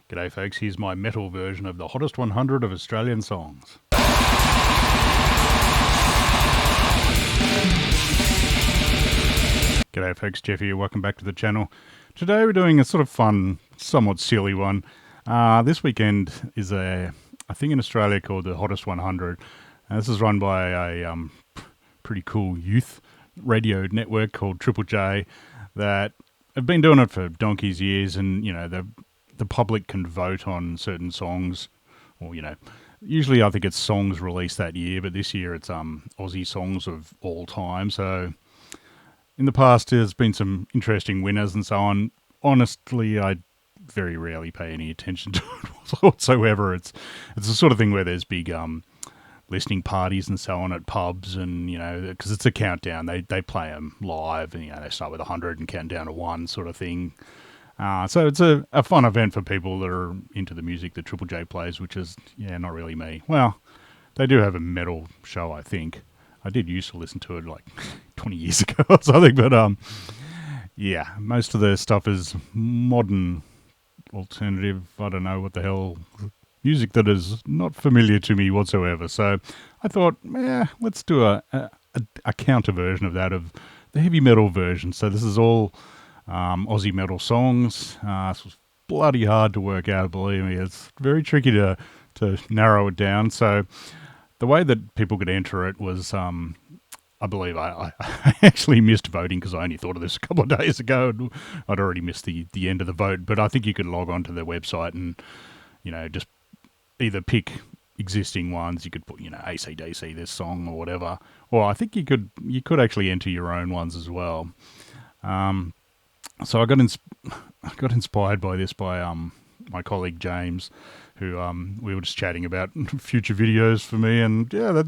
G'day folks, here's my metal version of the hottest 100 of Australian songs. G'day folks, Jeff here, welcome back to the channel. Today we're doing a sort of fun, somewhat silly one. This weekend is a thing in Australia called the Hottest 100. This is run by a pretty cool youth radio network called Triple J that have been doing it for donkey's years, and you know, the public can vote on certain songs, or you know, usually I think it's songs released that year, but this year it's Aussie songs of all time. So in the past there's been some interesting winners and so on. Honestly, I very rarely pay any attention to it whatsoever. It's the sort of thing where there's big listening parties and so on at pubs, and you know, because it's a countdown, they play them live, and you know, they start with 100 and count down to 1 sort of thing. So it's a fun event for people that are into the music that Triple J plays, which is, yeah, not really me. Well, they do have a metal show, I think. I did used to listen to it like 20 years ago or something, but yeah, most of their stuff is modern alternative, I don't know what the hell, music that is not familiar to me whatsoever. So I thought, yeah, let's do a counter version of that, of the heavy metal version. So this is all Aussie metal songs. This was bloody hard to work out, believe me. It's very tricky to narrow it down. So the way that people could enter it was, I believe I actually missed voting because I only thought of this a couple of days ago. And I'd already missed the end of the vote, but I think you could log on to their website and, you know, just either pick existing ones. You could put, you know, AC/DC this song or whatever, or I think you could actually enter your own ones as well. So I got inspired by this by my colleague James, who we were just chatting about future videos for me, and yeah, that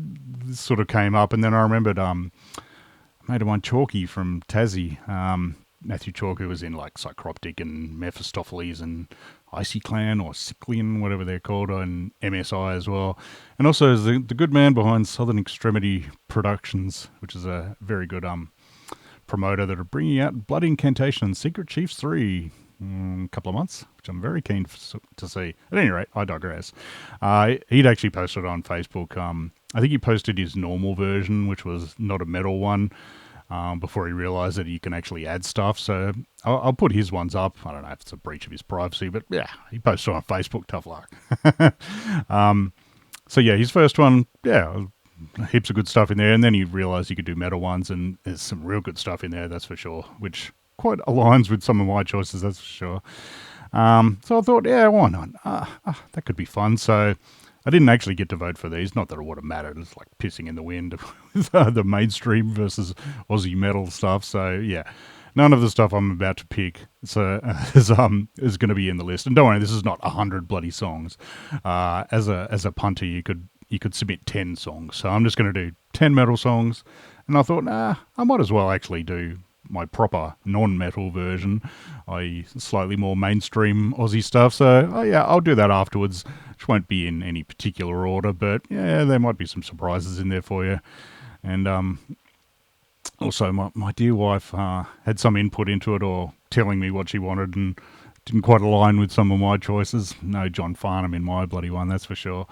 sort of came up. And then I remembered a mate of mine, Chalky from Tassie, Matthew Chalk, who was in like Psychroptic and Mephistopheles and Icy Clan or Cyclian, whatever they're called, and MSI as well. And also is the good man behind Southern Extremity Productions, which is a very good promoter that are bringing out Blood Incantation and Secret Chiefs 3 in a couple of months, which I'm very keen to see. At any rate, I digress. He'd actually posted on Facebook. I think he posted his normal version, which was not a metal one, before he realised that you can actually add stuff. So I'll put his ones up. I don't know if it's a breach of his privacy, but yeah, he posted on Facebook. Tough luck. So yeah, his first one, yeah, heaps of good stuff in there, and then he realised you could do metal ones, and there's some real good stuff in there, that's for sure, which quite aligns with some of my choices, that's for sure. So I thought, yeah, why not? That could be fun. So I didn't actually get to vote for these, not that it would have mattered. It's like pissing in the wind with the mainstream versus Aussie metal stuff. So yeah, none of the stuff I'm about to pick is going to be in the list. And don't worry, this is not 100 bloody songs. As a punter, you could submit 10 songs. So I'm just going to do 10 metal songs. And I thought, I might as well actually do my proper non-metal version, i.e. slightly more mainstream Aussie stuff. So yeah, I'll do that afterwards, which won't be in any particular order, but yeah, there might be some surprises in there for you. And also my dear wife had some input into it, or telling me what she wanted, and didn't quite align with some of my choices. No John Farnham in my bloody one, that's for sure.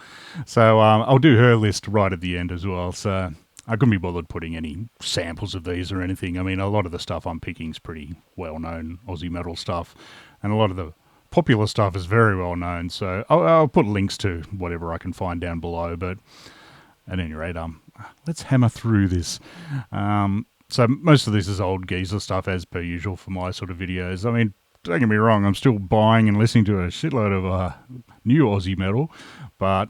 So I'll do her list right at the end as well. So I couldn't be bothered putting any samples of these or anything. I mean, a lot of the stuff I'm picking is pretty well-known Aussie metal stuff, and a lot of the popular stuff is very well-known. So I'll put links to whatever I can find down below. But at any rate, let's hammer through this. So most of this is old geezer stuff, as per usual for my sort of videos. I mean, don't get me wrong, I'm still buying and listening to a shitload of new Aussie metal, but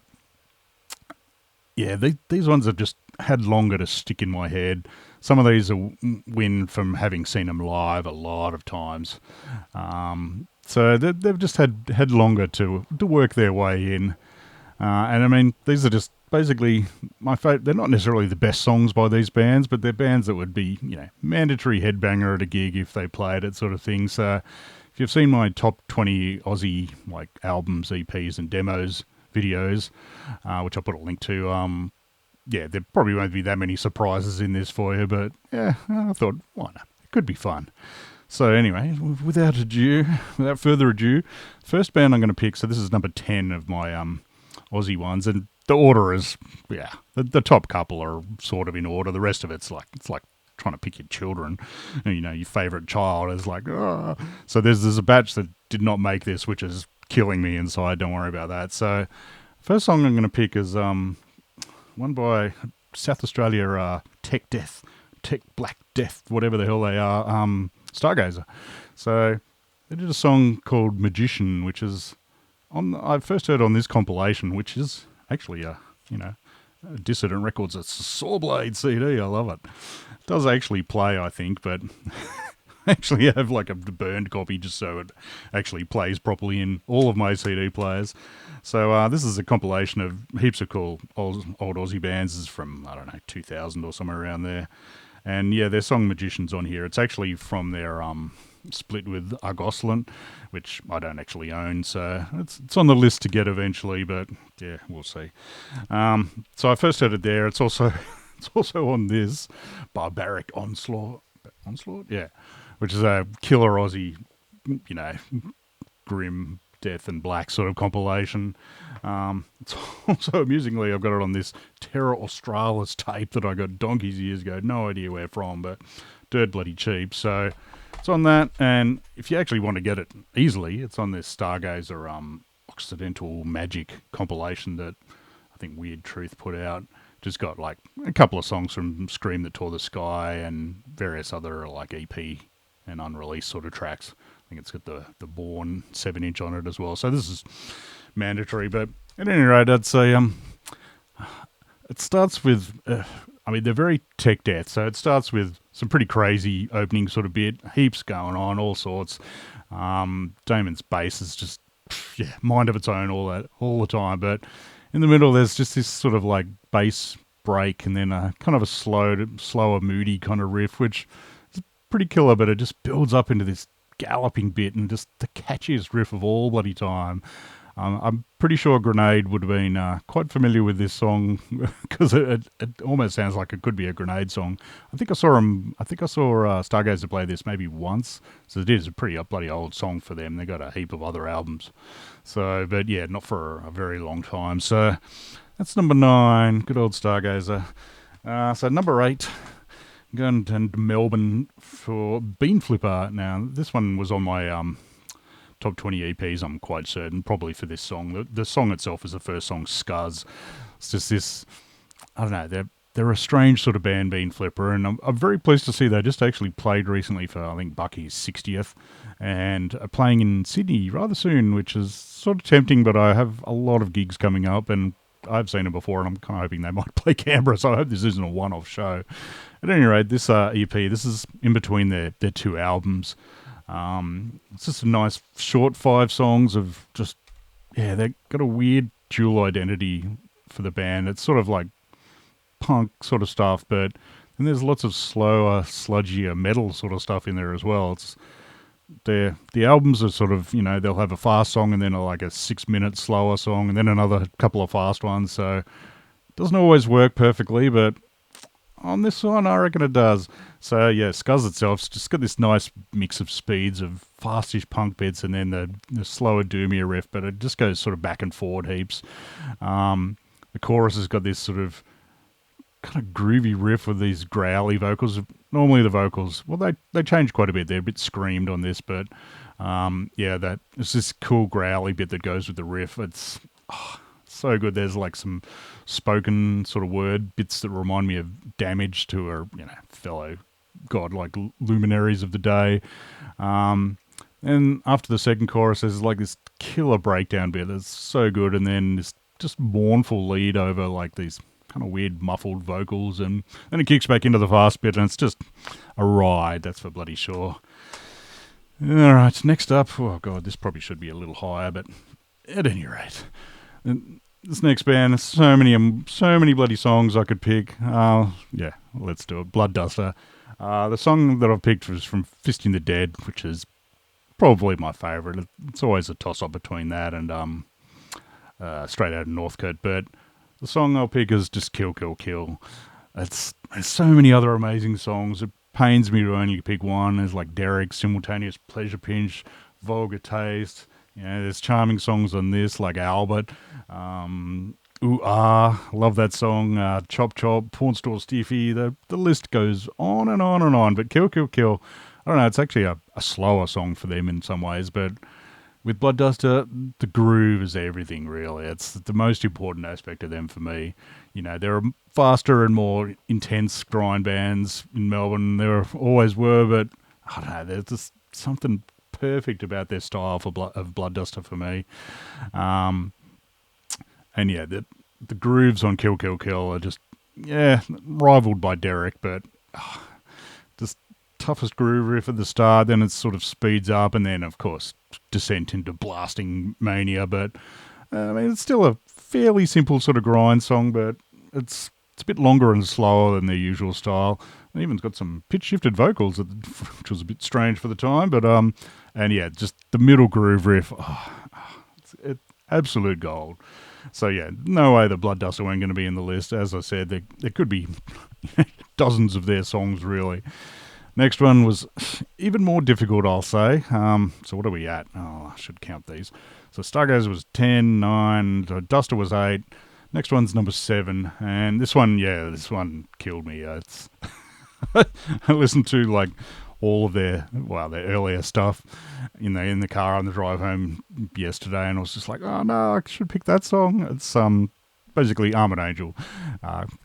yeah, these ones have just had longer to stick in my head. Some of these are win from having seen them live a lot of times. So they've just had longer to work their way in. And I mean, these are just basically my favorite. They're not necessarily the best songs by these bands, but they're bands that would be, you know, mandatory headbanger at a gig if they played it, sort of thing. So if you've seen my top 20 Aussie like albums, EPs and demos videos, which I'll put a link to, yeah, there probably won't be that many surprises in this for you, but yeah, I thought, why not? It could be fun. So anyway, without further ado, first band I'm going to pick. So this is number 10 of my Aussie ones, and the order is the top couple are sort of in order. The rest of it's like trying to pick your children, your favourite child is like, oh. So there's a batch that did not make this, which is killing me inside. Don't worry about that. So first song I'm going to pick is one by South Australia, Tech Black Death, whatever the hell they are, Stargazer. So they did a song called Magician, which is I first heard on this compilation, which is actually Dissident Records. It's a Sawblade CD. I love it. It does actually play, I think, but I actually have like a burned copy just so it actually plays properly in all of my CD players. So this is a compilation of heaps of cool old Aussie bands. This is from, 2000 or somewhere around there. And yeah, their song Magician's on here. It's actually from their split with Argoslant, which I don't actually own, so it's on the list to get eventually, but yeah, we'll see. So I first heard it there. It's also on this Barbaric Onslaught, yeah, which is a killer Aussie, grim death and black sort of compilation. It's also, amusingly, I've got it on this Terra Australis tape that I got donkeys years ago. No idea where from, but dirt bloody cheap. So it's on that, and if you actually want to get it easily, it's on this Stargazer Occidental Magic compilation that I think Weird Truth put out. Just got like a couple of songs from Scream That Tore the Sky and various other like EP and unreleased sort of tracks. I think it's got the Born 7-inch on it as well. So this is mandatory, but at any rate, I'd say it starts with they're very tech death, so it starts with some pretty crazy opening sort of bit, heaps going on, all sorts. Damon's bass is just mind of its own all the time, but in the middle there's just this sort of like bass break and then a kind of a slower, moody kind of riff, which is pretty killer, but it just builds up into this galloping bit and just the catchiest riff of all bloody time. I'm pretty sure Grenade would have been quite familiar with this song because it almost sounds like it could be a Grenade song. I think I saw Stargazer play this maybe once, so it is a pretty bloody old song for them. They got a heap of other albums, so but yeah, not for a very long time. So that's number 9, good old Stargazer. So number 8. Going to Melbourne for Bean Flipper. Now, this one was on my top 20 EPs, I'm quite certain, probably for this song. The song itself is the first song, Scuzz. It's just this, I don't know, they're a strange sort of band, Bean Flipper, and I'm very pleased to see they just actually played recently for, I think, Bucky's 60th, and are playing in Sydney rather soon, which is sort of tempting, but I have a lot of gigs coming up, and I've seen them before, and I'm kind of hoping they might play Canberra, so I hope this isn't a one-off show. At any rate, this EP, this is in between their 2 albums. It's just a nice short 5 songs of just, they've got a weird dual identity for the band. It's sort of like punk sort of stuff, but then there's lots of slower, sludgier metal sort of stuff in there as well. The albums are sort of, they'll have a fast song and then like a 6-minute slower song and then another couple of fast ones. So it doesn't always work perfectly, but on this one, I reckon it does. So yeah, Scuzz itself's just got this nice mix of speeds of fastish punk bits and then the slower, doomier riff, but it just goes sort of back and forward heaps. The chorus has got this sort of kind of groovy riff with these growly vocals. Normally the vocals, well, they change quite a bit. They're a bit screamed on this, but it's this cool growly bit that goes with the riff. It's so good. There's like some spoken sort of word bits that remind me of Damage to our fellow godlike luminaries of the day. And after the second chorus, there's like this killer breakdown bit that's so good, and then this just mournful lead over like these kind of weird muffled vocals, and then it kicks back into the fast bit, and it's just a ride, that's for bloody sure. Alright, next up, oh god, this probably should be a little higher, but at any rate, this next band, so many bloody songs I could pick. Let's do it. Blood Duster. The song that I've picked was from Fist in the Dead, which is probably my favourite. It's always a toss-up between that and Straight Out of Northcote, but the song I'll pick is just Kill, Kill, Kill. There's so many other amazing songs, pains me to only pick one. There's like Derek, Simultaneous Pleasure Pinch, Vulgar Taste. You know, there's charming songs on this like Albert. Ooh Ah, love that song. Chop Chop, Porn Store Stiffy. The list goes on and on and on. But Kill Kill Kill, I don't know. It's actually a slower song for them in some ways, but with Bloodduster, the groove is everything, really. It's the most important aspect of them for me. You know, there are faster and more intense grind bands in Melbourne. There always were, but I don't know, there's just something perfect about their style of Bloodduster for me. And yeah, the grooves on Kill Kill Kill are just, yeah, rivaled by Derek, but just toughest groove riff at the start, then it sort of speeds up, and then, of course, descent into blasting mania. But, I mean, it's still a fairly simple sort of grind song, but it's a bit longer and slower than their usual style. And even got some pitch-shifted vocals, which was a bit strange for the time. But, and yeah, just the middle groove riff, it's absolute gold. So yeah, no way the Bloodduster weren't going to be in the list. As I said, there could be dozens of their songs, really. Next one was even more difficult, I'll say. So what are we at? Oh, I should count these. So Stargazer was 10, 9, Duster was 8. Next one's number 7. And this one killed me. It's I listened to like all of their earlier stuff in the car on the drive home yesterday, and I was just like, oh no, I should pick that song. It's basically Armored Angel,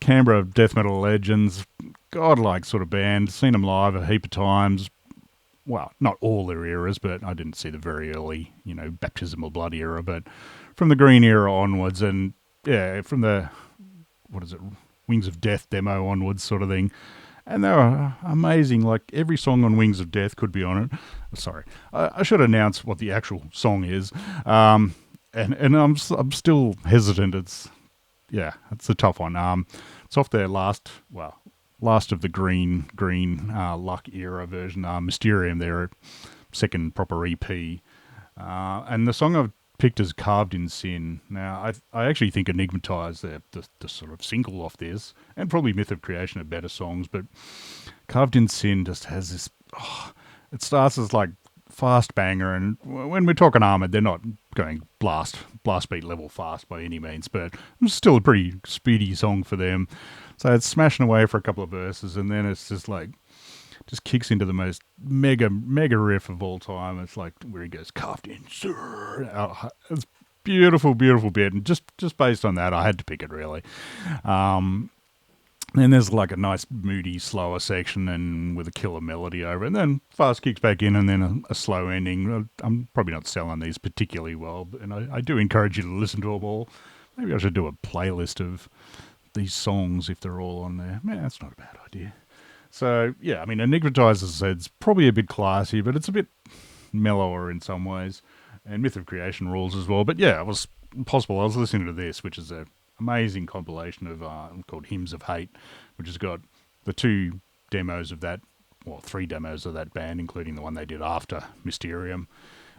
Canberra death metal legends, godlike sort of band. Seen them live a heap of times. Well, not all their eras, but I didn't see the very early, Baptism of Blood era, but from the Green era onwards, and yeah, from the Wings of Death demo onwards, sort of thing. And they were amazing. Like, every song on Wings of Death could be on it. Sorry, I should announce what the actual song is. And I'm still hesitant. It's a tough one. It's off their last of the green Luck era version. Mysterium, their second proper EP. And the song I've picked is Carved in Sin. Now, I actually think Enigmatize, the sort of single off this, and probably Myth of Creation are better songs, but Carved in Sin just has this, it starts as like fast banger, and when we're talking Armored, they're not going blast beat level fast by any means, but it's still a pretty speedy song for them. So it's smashing away for a couple of verses, and then it's just kicks into the most mega riff of all time. It's like where he goes, carved in, sir. It's beautiful bit, and just based on that, I had to pick it, really. Then there's like a nice moody slower section and with a killer melody over it, and then fast kicks back in, and then a slow ending. I'm probably not selling these particularly well, and I do encourage you to listen to them all. Maybe I should do a playlist of these songs if they're all on there. Man, that's not a bad idea. So, yeah, I mean, Enigmatize, as I said, it's probably a bit classy, but it's a bit mellower in some ways. And Myth of Creation rules as well. But, yeah, it was possible. I was listening to this, which is an amazing compilation of called Hymns of Hate, which has got the 2 demos of that, well, 3 demos of that band, including the one they did after Mysterium,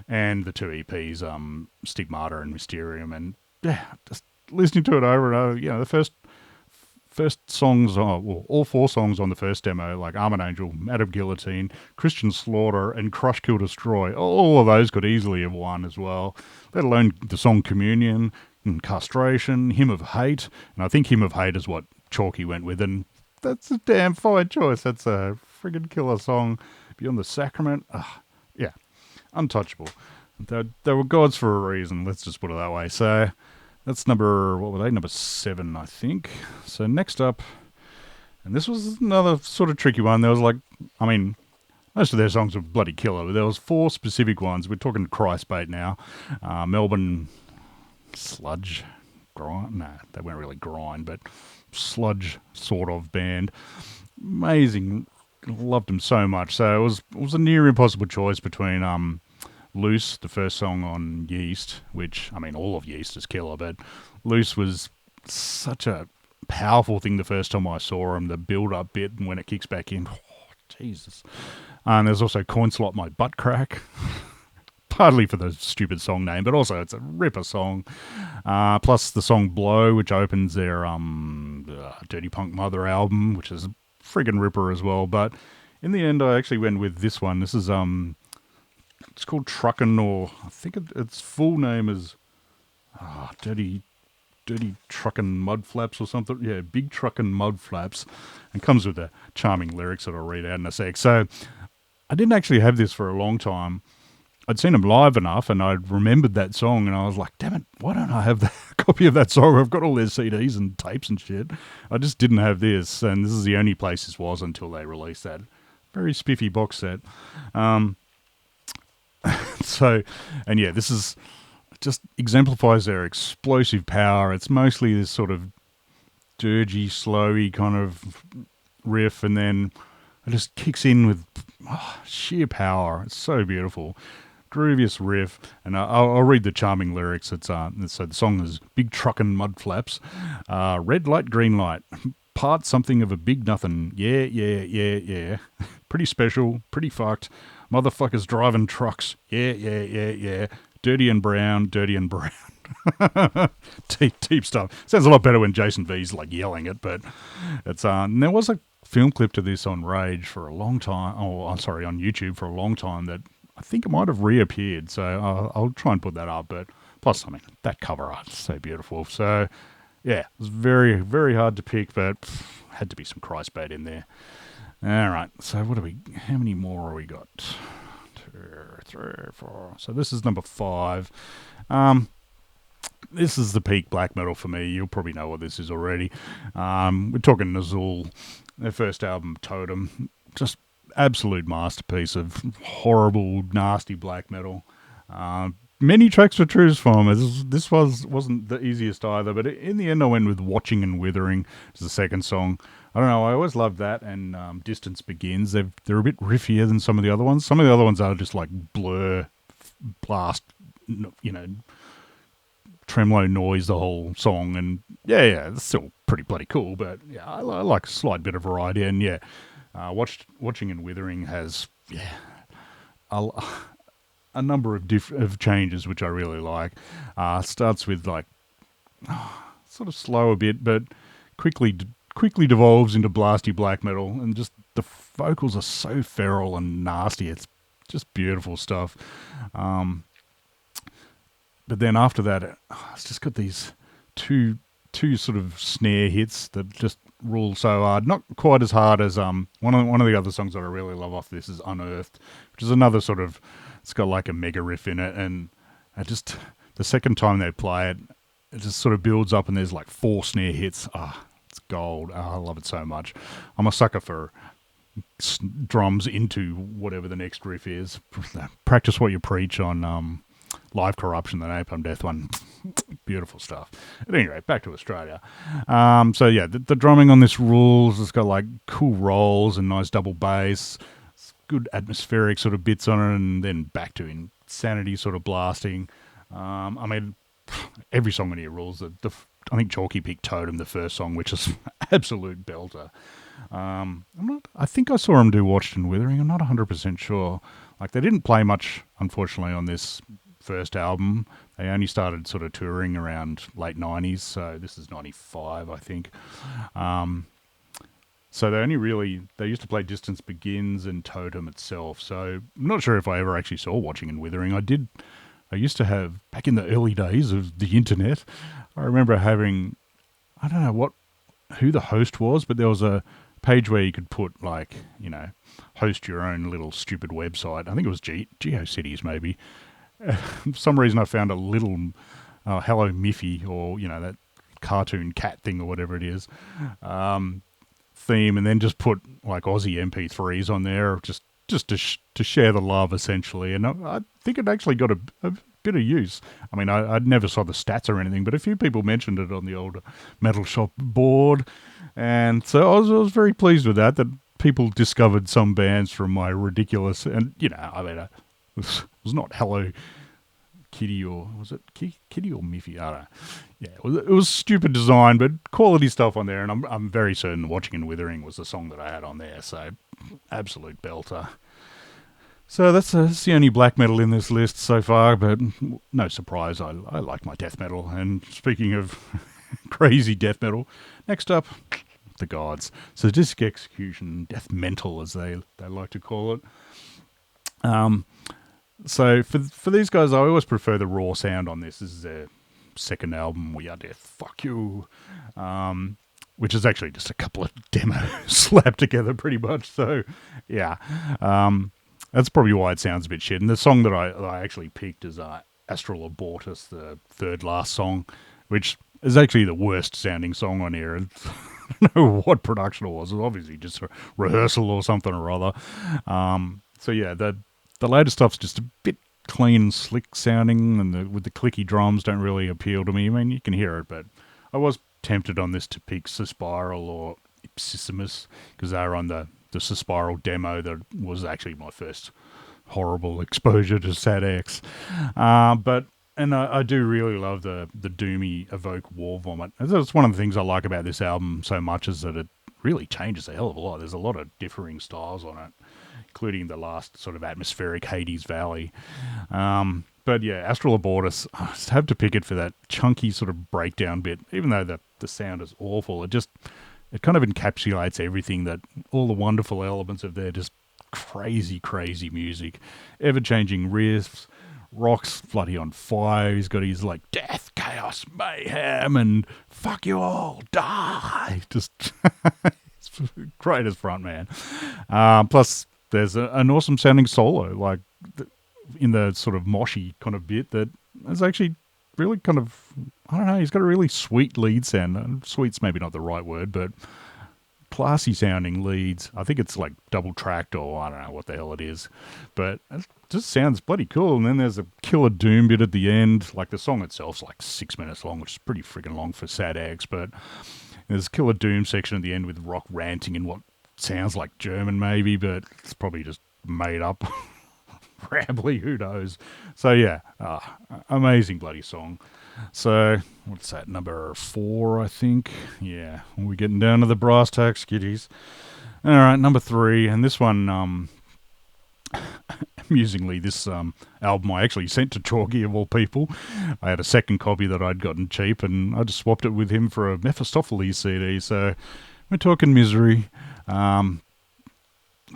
and the 2 EPs, Stigmata and Mysterium. And, yeah, just listening to it over and over, the first songs, all 4 songs on the first demo, like Armored Angel, Madam Guillotine, Christian Slaughter, and Crush, Kill, Destroy, all of those could easily have won as well, let alone the song Communion, and Castration, Hymn of Hate, and I think Hymn of Hate is what Chalky went with, and that's a damn fine choice. That's a friggin' killer song. Beyond the Sacrament, untouchable. They were gods for a reason, let's just put it that way. So that's number 7, I think. So next up, and this was another sort of tricky one. There was most of their songs were bloody killer, but there was 4 specific ones. We're talking Christbait now. Melbourne sludge grind. Nah, they weren't really grind, but sludge sort of band. Amazing. Loved them so much. So it was a near impossible choice between Loose, the first song on Yeast, which, I mean, all of Yeast is killer, but Loose was such a powerful thing the first time I saw him, the build-up bit, and when it kicks back in, Jesus. And there's also Coin Slot My Butt Crack, partly for the stupid song name, but also it's a ripper song. Plus the song Blow, which opens their Dirty Punk Mother album, which is a friggin' ripper as well, but in the end, I actually went with this one. This is it's called Truckin', or I think its full name is Dirty Truckin' Mud Flaps or something. Yeah, Big Truckin' Mud Flaps, and comes with the charming lyrics that I'll read out in a sec. So I didn't actually have this for a long time. I'd seen them live enough, and I'd remembered that song, and I was like, damn it, why don't I have the copy of that song? I've got all their CDs and tapes and shit. I just didn't have this, and this is the only place this was until they released that very spiffy box set. So, and yeah, this is just exemplifies their explosive power. It's mostly this sort of dirgy, slowy kind of riff, and then it just kicks in with sheer power. It's so beautiful. Grooviest riff, and I'll read the charming lyrics. It's so the song is Big Truckin' Mud Flaps, red light, green light, part something of a big nothing, yeah, yeah, yeah, yeah, pretty special, pretty fucked, motherfuckers driving trucks, yeah, yeah, yeah, yeah, dirty and brown, deep stuff. Sounds a lot better when Jason V's like yelling it, but it's and there was a film clip to this on Rage for a long time, on YouTube for a long time, that I think it might have reappeared, so I'll try and put that up. But plus, I mean, that cover art is so beautiful. So, yeah, it was very, very hard to pick, but had to be some Christ bait in there. All right, so how many more have we got? 2, 3, 4. So this is number 5. This is the peak black metal for me. You'll probably know what this is already. We're talking Nazul, their first album, Totem. Just absolute masterpiece of horrible, nasty black metal. Many tracks to choose from. This wasn't the easiest either, but in the end I went with Watching and Withering as the second song. I don't know, I always loved that, and Distance Begins. They're a bit riffier than some of the other ones. Some of the other ones are just like blur, blast, tremolo noise the whole song, and yeah, it's still pretty bloody cool, but yeah, I like a slight bit of variety, and yeah, Watching and Withering has a number of changes which I really like. Starts with like sort of slow a bit, but quickly devolves into blasty black metal, and just the vocals are so feral and nasty. It's just beautiful stuff. But then after that, it's just got these two sort of snare hits that just rule so hard. Not quite as hard as one of the other songs that I really love off this is Unearthed, which is another sort of, it's got like a mega riff in it, and I just, the second time they play it, it just sort of builds up, and there's like 4 snare hits. It's gold. I love it so much. I'm a sucker for drums into whatever the next riff is. Practice what you preach on Live Corruption, the Napalm Death one. Beautiful stuff. At any rate, back to Australia. So yeah, the drumming on this rules. It's got like cool rolls and nice double bass. It's good atmospheric sort of bits on it, and then back to insanity sort of blasting. I mean, every song on here rules. I think Chalky picked Totem, the first song, which is absolute belter. I think I saw him do Watched and Withering. I'm not 100% sure. Like, they didn't play much, unfortunately, on this first album. They only started sort of touring around late 90s, so this is 95, I think. So they used to play Distance Begins and Totem itself, so I'm not sure if I ever actually saw Watching and Withering. I used to have, back in the early days of the internet, I remember having, I don't know who the host was, but there was a page where you could put, like, host your own little stupid website. I think it was GeoCities maybe. For some reason I found a little Hello Miffy, or, that cartoon cat thing or whatever it is, theme, and then just put like Aussie MP3s on there, just to share the love, essentially. And I think it actually got a bit of use. I mean, I never saw the stats or anything, but a few people mentioned it on the old Metal Shop board, and so I was very pleased with that people discovered some bands from my ridiculous, and I mean, it was not Hello Kitty, or was it Kitty or Miffy? I don't know. Yeah, it was stupid design, but quality stuff on there, and I'm very certain Watching and Withering was the song that I had on there, so absolute belter. So that's the only black metal in this list so far, but no surprise, I like my death metal. And speaking of crazy death metal, next up, the gods. Sadistic execution, death mental, as they like to call it. So for these guys, I always prefer the raw sound on this. This is their second album, We Are Death, Fuck You, which is actually just a couple of demos slapped together pretty much. So, yeah, that's probably why it sounds a bit shit. And the song that I actually picked is Astral Abortus, the third last song, which is actually the worst sounding song on here. I don't know what production it was. It was obviously just a rehearsal or something or other. So, yeah, the later stuff's just a bit clean and slick sounding, and with the clicky drums don't really appeal to me. I mean, you can hear it, but I was tempted on this to pick Suspiral or Ipsissimus because they were on the Suspiral demo that was actually my first horrible exposure to Sad X. But I do really love the doomy Evoke War Vomit. That's one of the things I like about this album so much, is that it really changes a hell of a lot. There's a lot of differing styles on it, including the last sort of atmospheric Hades Valley. But yeah, Astral Abortus, I just have to pick it for that chunky sort of breakdown bit. Even though the sound is awful, it kind of encapsulates everything, that all the wonderful elements of their just crazy, crazy music. Ever-changing riffs, Rock's bloody on fire. He's got his, like, death, chaos, mayhem, and fuck you all, die. Just great as frontman. Plus, there's an awesome sounding solo, like in the sort of moshy kind of bit that is actually really kind of, I don't know, he's got a really sweet lead sound. Sweet's maybe not the right word, but classy sounding leads. I think it's like double tracked, or I don't know what the hell it is, but it just sounds bloody cool. And then there's a killer doom bit at the end. Like, the song itself's like 6 minutes long, which is pretty freaking long for Sad Eggs, but there's a killer doom section at the end with Rock ranting in what sounds like German maybe, but it's probably just made up. Rambly, who knows. So yeah, amazing bloody song. So what's that, number 4, I think? Yeah, we're getting down to the brass tacks, kiddies. All right, number 3, and this one, amusingly, this album I actually sent to Chalky, of all people. I had a second copy that I'd gotten cheap, and I just swapped it with him for a Mephistopheles CD. So we're talking Misery.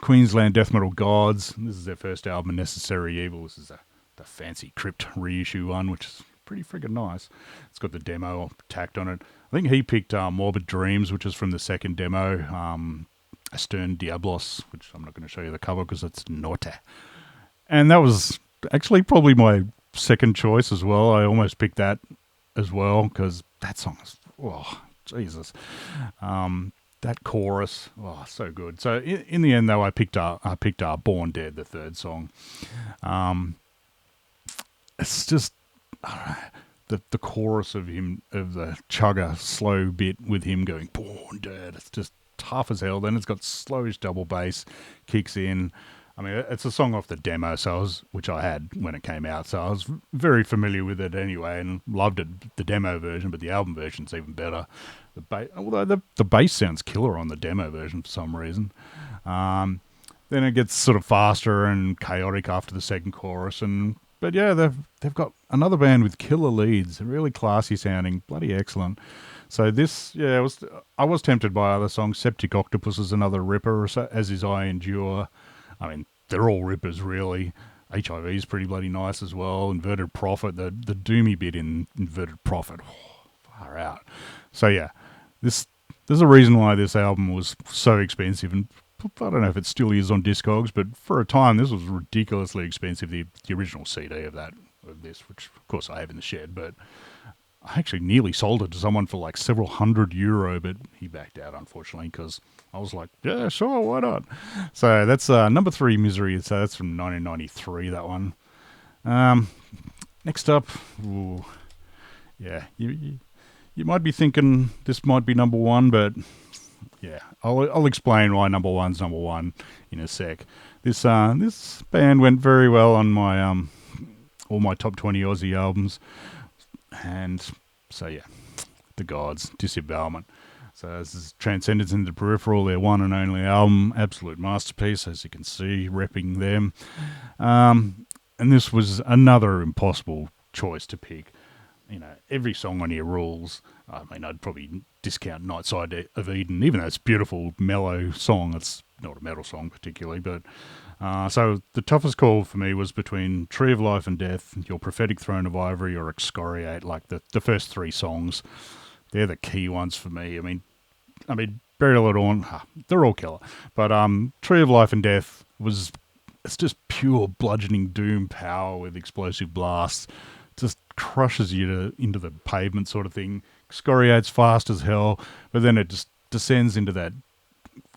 Queensland Death Metal Gods. This is their first album, Necessary Evil. This is the fancy Crypt reissue one, which is pretty friggin' nice. It's got the demo tacked on it. I think he picked Morbid Dreams, which is from the second demo. Astern Diablos, which I'm not going to show you the cover because it's Norte. And that was actually probably my second choice as well. I almost picked that as well because that song is, oh, Jesus. That chorus, oh, so good. So in the end, though, I picked Born Dead, the third song. It's just, I don't know, the chorus of the chugger slow bit with him going Born Dead. It's just tough as hell. Then it's got slowish double bass kicks in. I mean, it's a song off the demo, which I had when it came out, so I was very familiar with it anyway, and loved it, the demo version, but the album version's even better. Although the bass sounds killer on the demo version for some reason. Then it gets sort of faster and chaotic after the second chorus, but yeah, they've got another band with killer leads, really classy sounding, bloody excellent. So this, yeah, I was tempted by other songs. Septic Octopus is another ripper, as is I Endure. I mean, they're all rippers, really. HIV is pretty bloody nice as well. Inverted Prophet, the doomy bit in Inverted Prophet, far out. So yeah, there's a reason why this album was so expensive, and I don't know if it still is on Discogs, but for a time this was ridiculously expensive. The original CD of this, which of course I have in the shed, but I actually nearly sold it to someone for like several €100, but he backed out, unfortunately, because I was like, yeah, sure, why not? So that's number 3, Misery. So that's from 1993, that one. Next up, ooh, yeah, you might be thinking this might be number 1, but yeah, I'll explain why number 1's number 1 in a sec. This band went very well on my all my top 20 Aussie albums. And so, yeah, the Gods, Disembowelment. So this is Transcendence in the Peripheral, their one and only album, absolute masterpiece, as you can see, repping them. And this was another impossible choice to pick. every song on here rules. I mean, I'd probably discount Night Side of Eden, even though it's a beautiful, mellow song. It's not a metal song particularly, but so the toughest call for me was between Tree of Life and Death, Your Prophetic Throne of Ivory, or Excoriate. Like the first three songs, they're the key ones for me. I mean, Burial at Dawn, they're all killer, but Tree of Life and Death it's just pure bludgeoning doom power with explosive blasts. Just crushes you into the pavement sort of thing. Excoriate's fast as hell, but then it just descends into that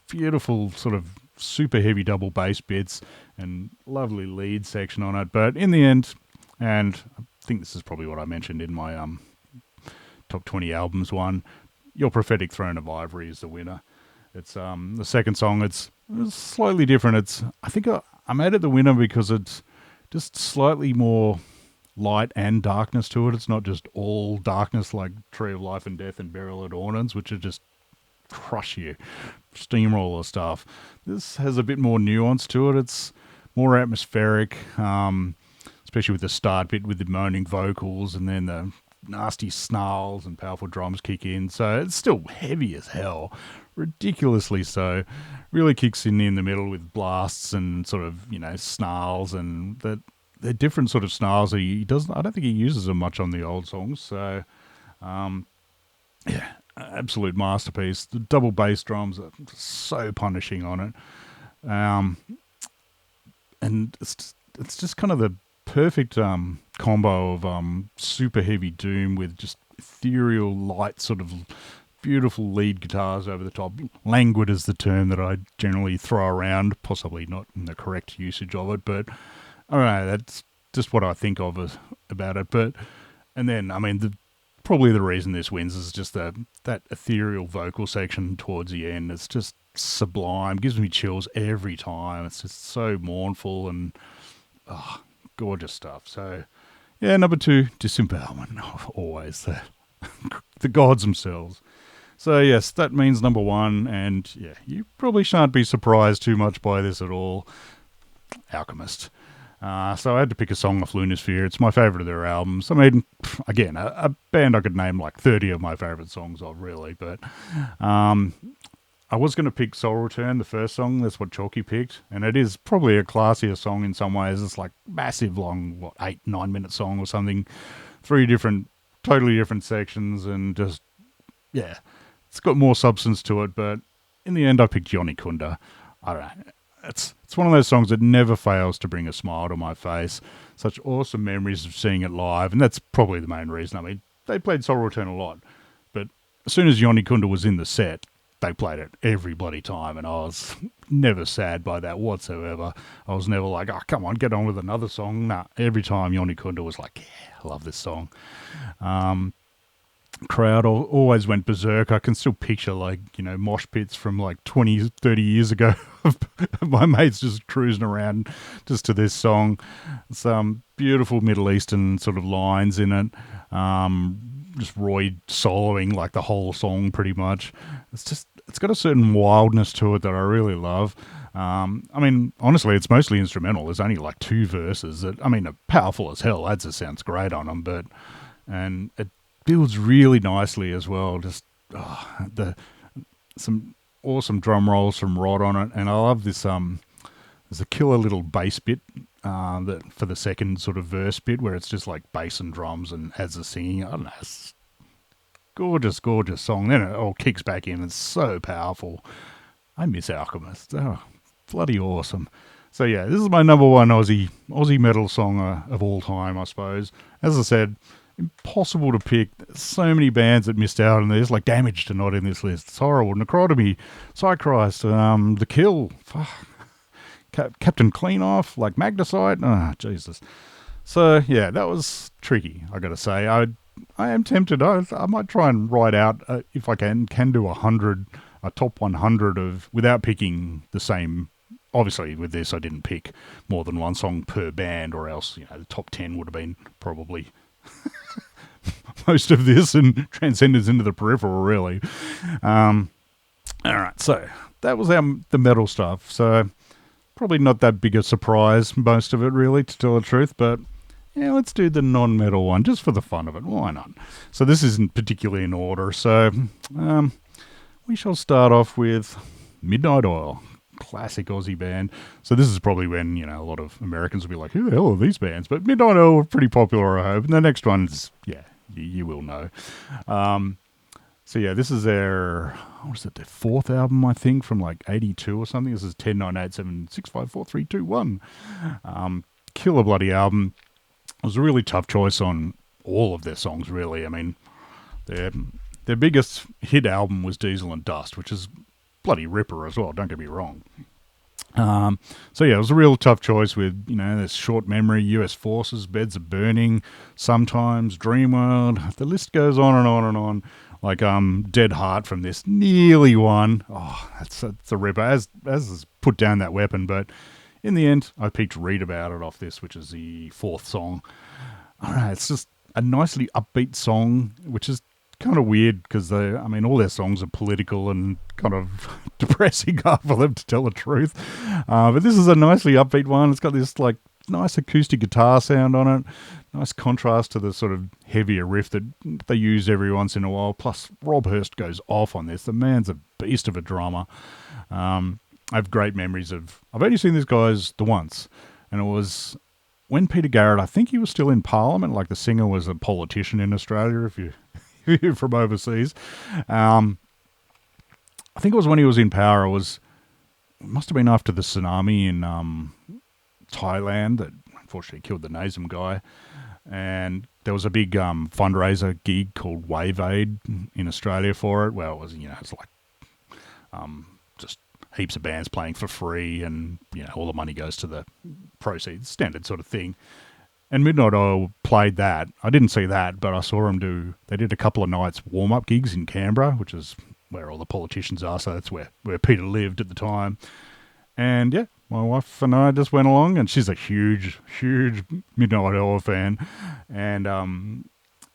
beautiful sort of super heavy double bass bits and lovely lead section on it. But in the end, and I think this is probably what I mentioned in my top 20 albums one, Your Prophetic Throne of Ivory is the winner. It's the second song. It's slightly different. I think I made it the winner because it's just slightly more light and darkness to it. It's not just all darkness like Tree of Life and Death and Burial at Dawn, which are just crush you, steamroller stuff. This has a bit more nuance to it. It's more atmospheric, especially with the start bit with the moaning vocals, and then the nasty snarls and powerful drums kick in. So it's still heavy as hell, ridiculously so. Really kicks in the middle with blasts and sort of snarls, and that they're different sort of snarls. He doesn't. I don't think he uses them much on the old songs. So, yeah, absolute masterpiece. The double bass drums are so punishing on it, and it's just kind of the perfect combo of super heavy doom with just ethereal light, sort of beautiful lead guitars over the top. Languid is the term that I generally throw around, possibly not in the correct usage of it, but I don't know, that's just what I think of about it. And then, I mean, probably the reason this wins is just that ethereal vocal section towards the end. It's just sublime, gives me chills every time. It's just so mournful and gorgeous stuff. So, yeah, number 2, Disembowelment, always the gods themselves. So, yes, that means number 1, and yeah, you probably shan't be surprised too much by this at all. Alchemist. So I had to pick a song off Lunasphere. It's my favourite of their albums. I mean, again, a band I could name like 30 of my favourite songs of, really. But I was going to pick Soul Return, the first song. That's what Chalky picked. And it is probably a classier song in some ways. It's like massive long, 8-9 minute song or something. 3 totally different sections. And just, yeah, it's got more substance to it. But in the end, I picked Yoni Kunda. I don't know. It's one of those songs that never fails to bring a smile to my face. Such awesome memories of seeing it live, and that's probably the main reason. I mean, they played Soul Return a lot, but as soon as Yoni Kunda was in the set, they played it every bloody time, and I was never sad by that whatsoever. I was never like, oh, come on, get on with another song. Nah, every time Yoni Kunda was like, yeah, I love this song. Crowd always went berserk. I can still picture mosh pits from like 20, 30 years ago of my mates just cruising around just to this song. Some beautiful Middle Eastern sort of lines in it. Just Roy soloing like the whole song pretty much. It's got a certain wildness to it that I really love. I mean, honestly, it's mostly instrumental. There's only like 2 verses that, I mean, are powerful as hell. Adza sounds great on them, and it builds really nicely as well. Just some awesome drum rolls from Rod on it, and I love this. There's a killer little bass bit that for the second sort of verse bit where it's just like bass and drums and as a singing. I don't know, it's gorgeous, gorgeous song. Then it all kicks back in. It's so powerful. I miss Alchemist. Oh, bloody awesome. So yeah, this is my number 1 Aussie metal song of all time, I suppose. As I said, impossible to pick. There's so many bands that missed out on this, like Damaged are not in this list. It's horrible. Necrotomy, Psychrist, The Kill, Captain Cleanoff, like Magnesite. Oh, Jesus. So yeah, that was tricky, I gotta say. I am tempted. I might try and write out, if I can do a top 100 of, without picking the same. Obviously, with this, I didn't pick more than 1 song per band, or else, the top 10 would have been probably most of this and Transcendence into the peripheral, really. All right, so that was the metal stuff. So probably not that big a surprise, most of it, really, to tell the truth. But Yeah, let's do the non-metal one just for the fun of it. Why not? So this isn't particularly in order. So we shall start off with Midnight Oil, classic Aussie band. So this is probably when, a lot of Americans will be like, who the hell are these bands? But Midnight Oil were pretty popular, I hope. And the next one's, yeah, you will know. So yeah, this is their, their fourth album, I think, from like 82 or something. This is 10, 9, 8, 7, 6, 5, 4, 3, 2, 1. Killer bloody album. It was a really tough choice on all of their songs, really. I mean, their biggest hit album was Diesel and Dust, which is bloody ripper as well, don't get me wrong. So yeah, it was a real tough choice with, there's Short Memory, US Forces, Beds of Burning, Sometimes, Dreamworld. The list goes on and on and on. Like Dead Heart from this nearly won. Oh, that's a ripper. As has put down that weapon, but in the end, I picked Read About It off this, which is the fourth song. I don't know, it's just a nicely upbeat song, which is kind of weird because all their songs are political and kind of depressing half of them, to tell the truth. But this is a nicely upbeat one. It's got this like nice acoustic guitar sound on it. Nice contrast to the sort of heavier riff that they use every once in a while. Plus, Rob Hurst goes off on this. The man's a beast of a drummer. I have great memories of... I've only seen these guys the once, and it was when Peter Garrett, I think he was still in Parliament, like the singer was a politician in Australia, if you're from overseas. I think it was when he was in power. It must have been after the tsunami in Thailand that unfortunately killed the Nazim guy. And there was a big fundraiser gig called Wave Aid in Australia for it. Well, it was, it's like just heaps of bands playing for free, and all the money goes to the proceeds, standard sort of thing. And Midnight Oil played that. I didn't see that, but I saw them they did a couple of nights warm-up gigs in Canberra, which is where all the politicians are, so that's where Peter lived at the time. And yeah, my wife and I just went along, and she's a huge, huge Midnight Oil fan. And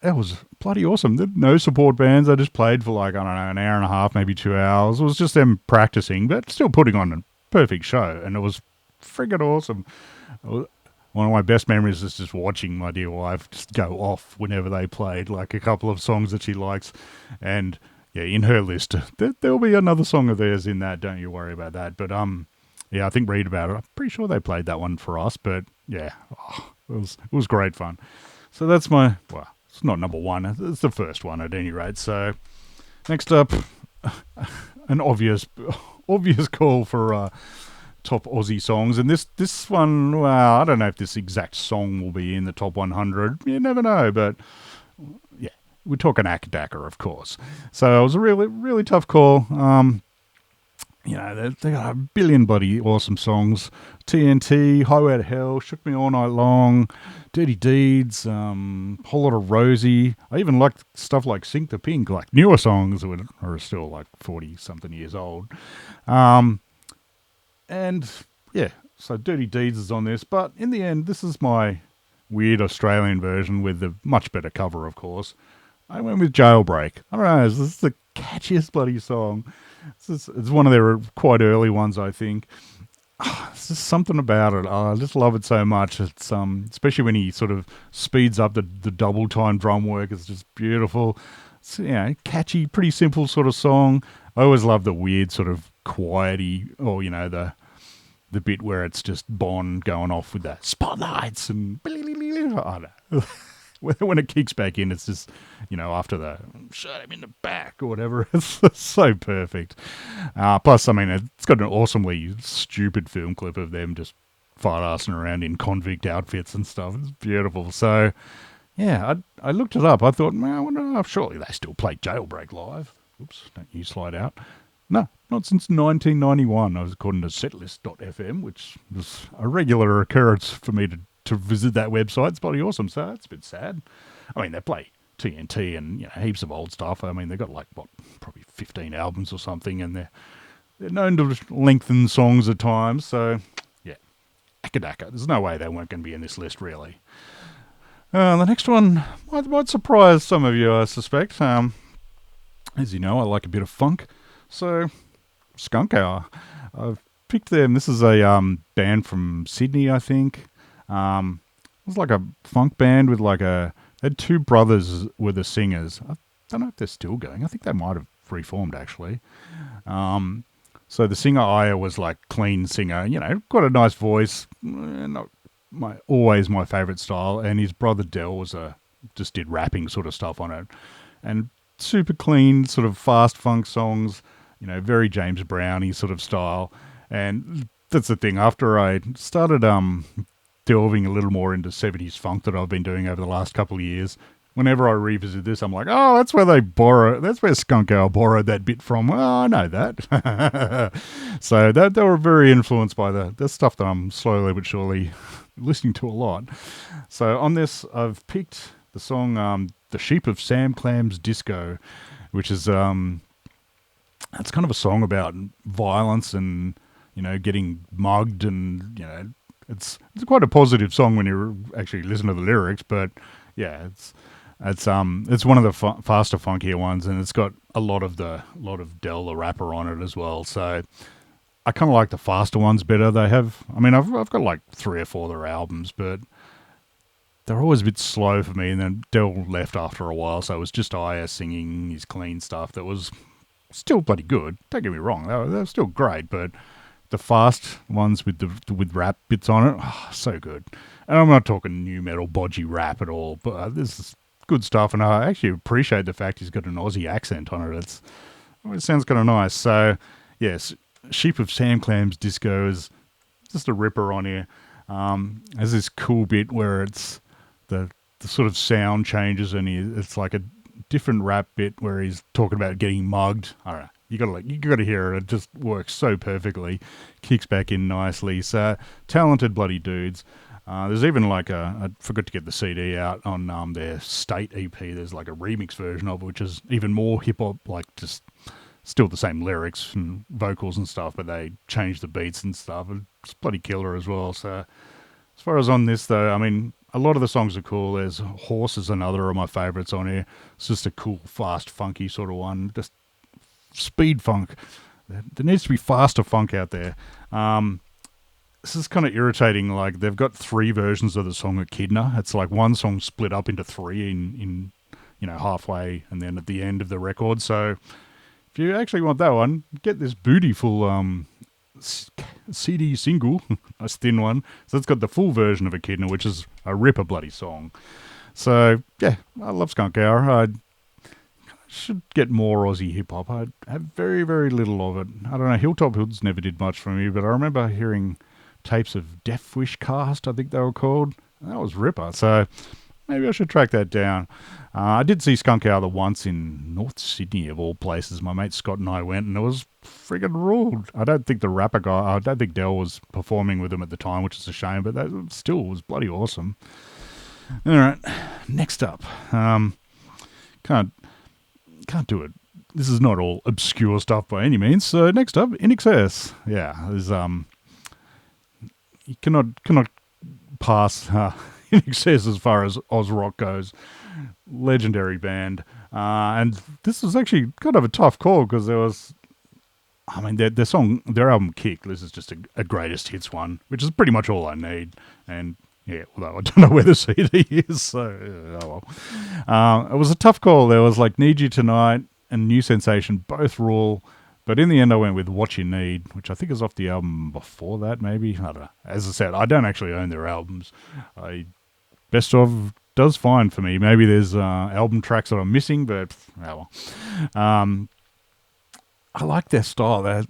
it was bloody awesome. There no support bands. They just played for like, I don't know, an hour and a half, maybe 2 hours. It was just them practicing, but still putting on a perfect show. And it was friggin' awesome. One of my best memories is just watching my dear wife just go off whenever they played, like a couple of songs that she likes. And yeah, in her list, there'll be another song of theirs in that. Don't you worry about that. But yeah, I think Read About It. I'm pretty sure they played that one for us, but yeah, it was great fun. So that's it's not number one. It's the first one at any rate. So next up, an obvious call for top Aussie songs. And this one, well, I don't know if this exact song will be in the top 100. You never know, but yeah, we're talking Akadaka, of course. So it was a really, really tough call. They got a billion bloody awesome songs. TNT, Highway to Hell, Shook Me All Night Long, Dirty Deeds, whole lot of Rosie. I even liked stuff like Sink the Pink, like newer songs that are still like 40-something years old. And yeah, so Dirty Deeds is on this. But in the end, this is my weird Australian version with the much better cover, of course. I went with Jailbreak. I don't know, this is the catchiest bloody song. It's one of their quite early ones, I think. It's just something about it. I just love it so much. It's especially when he sort of speeds up the double time drum work. It's just beautiful. It's, catchy, pretty simple sort of song. I always love the weird sort of quiety, or the bit where it's just Bond going off with the spotlights and I don't know. When it kicks back in, it's just, after the shot him in the back or whatever. It's so perfect. Plus, it's got an awesomely stupid film clip of them just fart-assing around in convict outfits and stuff. It's beautiful. So, yeah, I looked it up. I thought, I wonder if surely they still play Jailbreak live. Oops, don't you slide out. No, not since 1991, according to setlist.fm, which was a regular occurrence for me to visit that website. It's bloody awesome. So it's a bit sad. They play TNT and heaps of old stuff. They've got probably 15 albums or something, and they're known to lengthen songs at times. So yeah, Akadaka. There's no way they weren't going to be in this list, really. The next one might surprise some of you, I suspect. As you know, I like a bit of funk. So Skunkowl. I've picked them. This is a band from Sydney, I think. was like a funk band with like they had two brothers were the singers. I don't know if they're still going. I think they might have reformed actually. So the singer Aya was like clean singer, got a nice voice, not always my favorite style. And his brother Dell was just did rapping sort of stuff on it, and super clean sort of fast funk songs, very James Browny sort of style. And that's the thing. After I started delving a little more into 70s funk that I've been doing over the last couple of years, whenever I revisit this, I'm like, oh, that's where Skunkowl borrowed that bit from. Well, I know that. So they were very influenced by the stuff that I'm slowly but surely listening to a lot. So on this, I've picked the song The Sheep of Sam Clam's Disco, which is it's kind of a song about violence and, getting mugged, and, it's quite a positive song when you actually listen to the lyrics, but yeah, it's one of the faster, funkier ones, and it's got a lot of Del the rapper on it as well. So I kind of like the faster ones better. I've got like 3 or 4 of their albums, but they're always a bit slow for me. And then Del left after a while, so it was just Aya singing his clean stuff that was still bloody good. Don't get me wrong, they were still great, but the fast ones with rap bits on it, so good. And I'm not talking new metal bodgy rap at all, but this is good stuff, and I actually appreciate the fact he's got an Aussie accent on it. It sounds kind of nice. So, yes, Sheep of Sam Clam's Disco is just a ripper on here. Has this cool bit where it's the sort of sound changes, and it's like a different rap bit where he's talking about getting mugged. I don't know. You gotta hear it. It just works so perfectly. Kicks back in nicely. So talented bloody dudes. There's even like I forgot to get the CD out on their State EP. There's like a remix version of it, which is even more hip hop, like just still the same lyrics and vocals and stuff, but they changed the beats and stuff. It's bloody killer as well. So as far as on this though, a lot of the songs are cool. There's Horse is another of my favorites on here. It's just a cool, fast, funky sort of one. Just speed funk. There needs to be faster funk out there. This is kind of irritating. Like, they've got 3 versions of the song Echidna. It's like one song split up into 3 in halfway and then at the end of the record. So if you actually want that one, get this beautiful CD single, a thin one. So it's got the full version of Echidna, which is a ripper bloody song. So yeah, I love Skunkowl. I should get more Aussie hip hop. I have very, very little of it. I don't know. Hilltop Hoods never did much for me, but I remember hearing tapes of Death Wish Cast, I think they were called. That was ripper. So maybe I should track that down. I did see Skunkowl once in North Sydney, of all places. My mate Scott and I went, and it was friggin' ruled. I don't think Del was performing with them at the time, which is a shame, but that still was bloody awesome. All right, next up. Can't do it. This is not all obscure stuff by any means. So next up, In Excess. Yeah, there's you cannot pass In Excess as far as Oz rock goes. Legendary band, and this was actually kind of a tough call because there was, their album Kick. This is just a greatest hits one, which is pretty much all I need. And yeah, although I don't know where the CD is, so oh well. It was a tough call. There was like Need You Tonight and New Sensation, both rule. But in the end, I went with What You Need, which I think is off the album before that, maybe. I don't know. As I said, I don't actually own their albums. Best of does fine for me. Maybe there's album tracks that I'm missing, but oh well. I like their style. They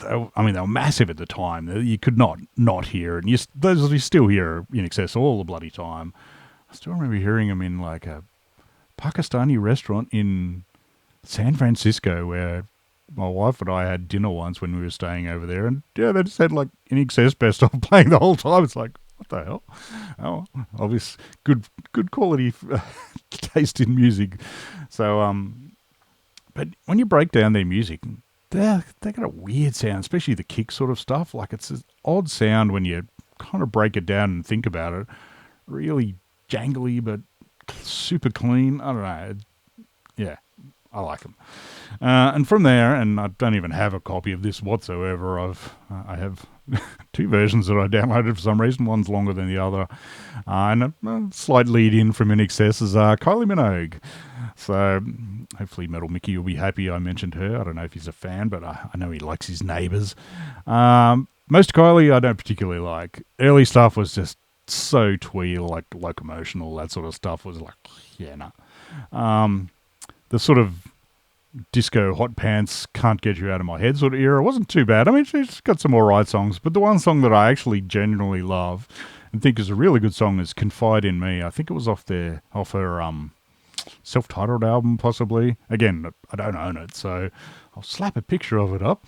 were massive at the time. You could not hear it. And you still hear In Excess all the bloody time. I still remember hearing them in like a Pakistani restaurant in San Francisco where my wife and I had dinner once when we were staying over there. And yeah, they just had like In Excess best of playing the whole time. It's like, what the hell? Oh, obvious good quality taste in music. So, but when you break down their music, they got a weird sound, especially the kick sort of stuff. Like, it's an odd sound when you kind of break it down and think about it. Really jangly, but super clean. I don't know. Yeah, I like them. And from there, and I don't even have a copy of this whatsoever. I have two versions that I downloaded for some reason. One's longer than the other, and a slight lead in from In Excess is Kylie Minogue. So hopefully Metal Mickey will be happy I mentioned her. I don't know if he's a fan, but I know he likes his neighbours. Most Kylie I don't particularly like. Early stuff was just so twee, like Locomotional, that sort of stuff was like, yeah, no. The sort of disco hot pants can't get you out of my head sort of era wasn't too bad. I mean, she's got some alright songs, but the one song that I actually genuinely love and think is a really good song is Confide in Me. I think it was off her self-titled album, possibly. Again, I don't own it, so I'll slap a picture of it up.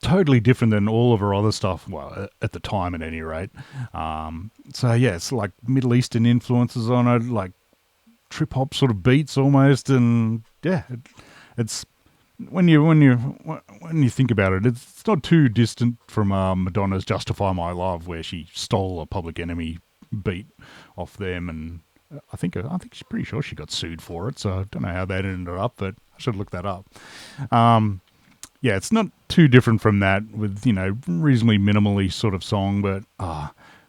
Totally different than all of her other stuff, well, at the time at any rate. So yeah, it's like Middle Eastern influences on it, like trip hop sort of beats almost, and yeah, it's when you think about it, it's not too distant from Madonna's "Justify My Love," where she stole a Public Enemy beat off them, and I think she's pretty sure she got sued for it. So I don't know how that ended up, but I should look that up. Yeah, it's not too different from that, with reasonably minimally sort of song, but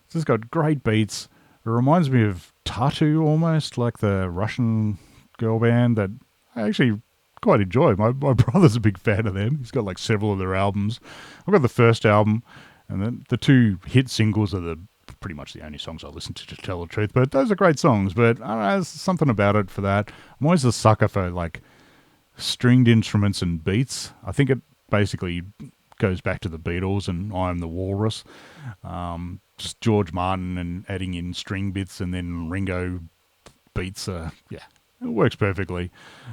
it's just got great beats. It reminds me of Tatu almost, like the Russian girl band that I actually quite enjoy. My brother's a big fan of them. He's got like several of their albums. I've got the first album, and then the two hit singles are pretty much the only songs I listen to tell the truth. But those are great songs. But I don't know, there's something about it for that. I'm always a sucker for like stringed instruments and beats. I think it basically goes back to the Beatles and I Am the Walrus. Just George Martin and adding in string bits and then Ringo beats. Yeah, it works perfectly.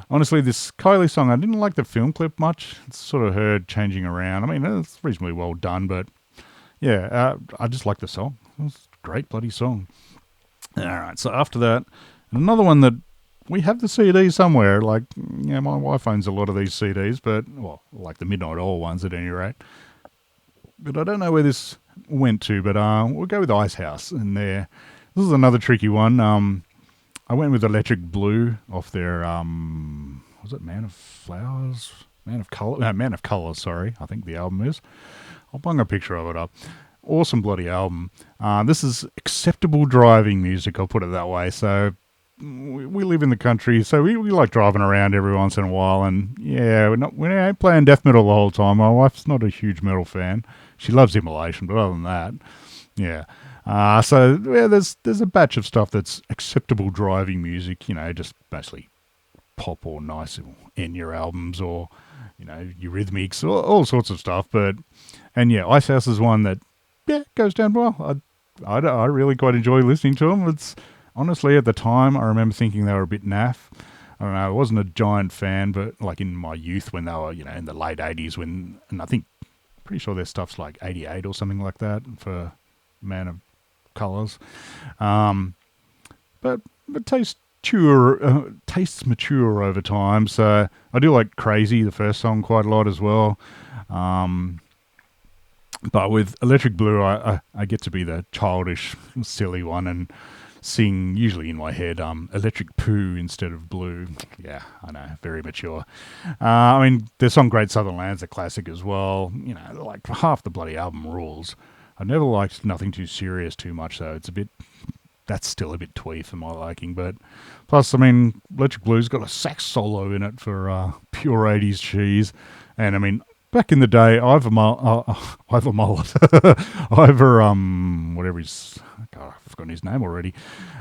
Honestly, this Kylie song, I didn't like the film clip much. It's sort of her changing around. I mean, it's reasonably well done, but yeah, I just like the song. It's a great bloody song. All right, so after that, another one that we have the CD somewhere. Like, my wife owns a lot of these CDs, but, well, like the Midnight Oil ones at any rate. But I don't know where this went to, but we'll go with Ice House. And this is another tricky one. I went with Electric Blue off their, was it Man of Flowers? Man of Colour, sorry, I think the album is. I'll bung a picture of it up. Awesome bloody album. This is acceptable driving music, I'll put it that way. So we live in the country, so we like driving around every once in a while, and yeah, we ain't playing death metal the whole time. My wife's not a huge metal fan. She loves Immolation, but other than that, yeah. So yeah, there's a batch of stuff that's acceptable driving music, just mostly pop or nice Enya albums or Eurythmics, all sorts of stuff. And yeah, Ice House is one that goes down well. I really quite enjoy listening to them. It's honestly, at the time, I remember thinking they were a bit naff. I don't know, I wasn't a giant fan, but like in my youth when they were, in the late 80s, and I think, pretty sure their stuff's like 88 or something like that for Man of Colours. But tastes mature over time, so I do like Crazy, the first song, quite a lot as well. But with Electric Blue, I get to be the childish, silly one and sing, usually in my head, Electric Poo instead of Blue. Yeah, I know, very mature. I mean, their song Great Southern Land's a classic as well. Like half the bloody album rules. I've never liked Nothing Too Serious too much, though. That's still a bit twee for my liking. But plus, I mean, Electric Blue's got a sax solo in it for pure 80s cheese. And I mean, back in the day, Ivor Mullet, whatever he's, God, I've forgotten his name already.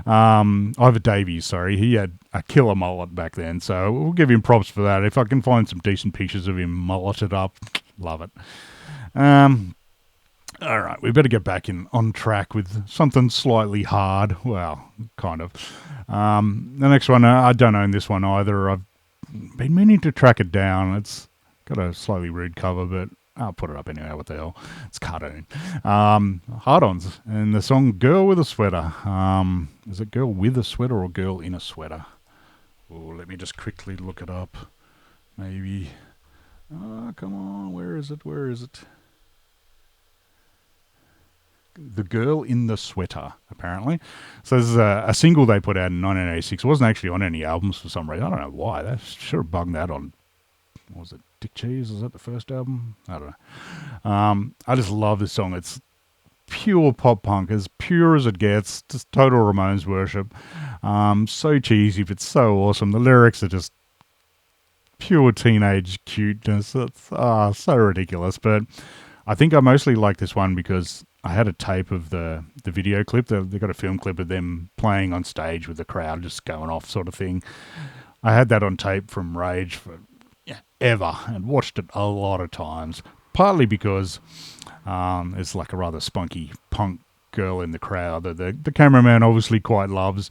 Ivor Davies, sorry, he had a killer mullet back then, so we'll give him props for that. If I can find some decent pictures of him mulleted up, love it. All right, we better get back on track with something slightly hard. Well, kind of. The next one, I don't own this one either. I've been meaning to track it down. It's got a slightly rude cover, but I'll put it up anyway. What the hell? It's cartoon. Hard-ons and the song "Girl with a Sweater." Is it "Girl with a Sweater" or "Girl in a Sweater"? Oh, let me just quickly look it up. Maybe. Oh, come on. Where is it? The Girl in the Sweater, apparently. So this is a single they put out in 1986. It wasn't actually on any albums for some reason. I don't know why. They should have bugged that on, what was it, Dick Cheese? Was that the first album? I don't know. I just love this song. It's pure pop punk, as pure as it gets. Just total Ramones worship. So cheesy, but so awesome. The lyrics are just pure teenage cuteness. It's so ridiculous. But I think I mostly like this one because I had a tape of the video clip. They got a film clip of them playing on stage with the crowd just going off, sort of thing. I had that on tape from Rage for ever and watched it a lot of times. Partly because it's like a rather spunky punk girl in the crowd that the cameraman obviously quite loves,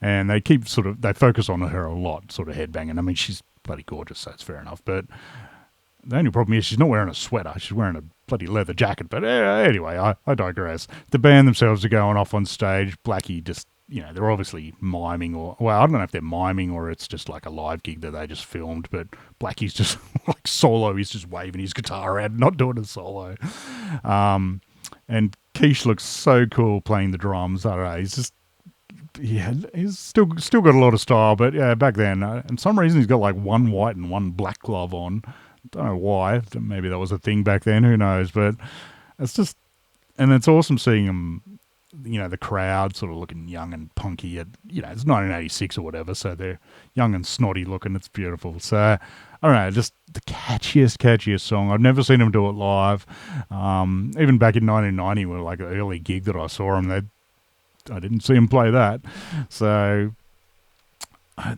and they focus on her a lot, sort of headbanging. I mean, she's bloody gorgeous, so it's fair enough. But the only problem is she's not wearing a sweater. She's wearing a bloody leather jacket. But anyway, I digress. The band themselves are going off on stage. Blackie just, they're obviously miming I don't know if they're miming or it's just like a live gig that they just filmed. But Blackie's just like solo. He's just waving his guitar around, not doing a solo. And Keish looks so cool playing the drums. I don't know. He's just, he's still got a lot of style. But yeah, back then, for some reason, he's got like one white and one black glove on. Don't know why. Maybe that was a thing back then. Who knows? But it's just, and it's awesome seeing him, the crowd sort of looking young and punky at, it's 1986 or whatever. So they're young and snotty looking. It's beautiful. So I don't know, just the catchiest song. I've never seen him do it live. Even back in 1990, when like an early gig that I saw him, I didn't see him play that. So I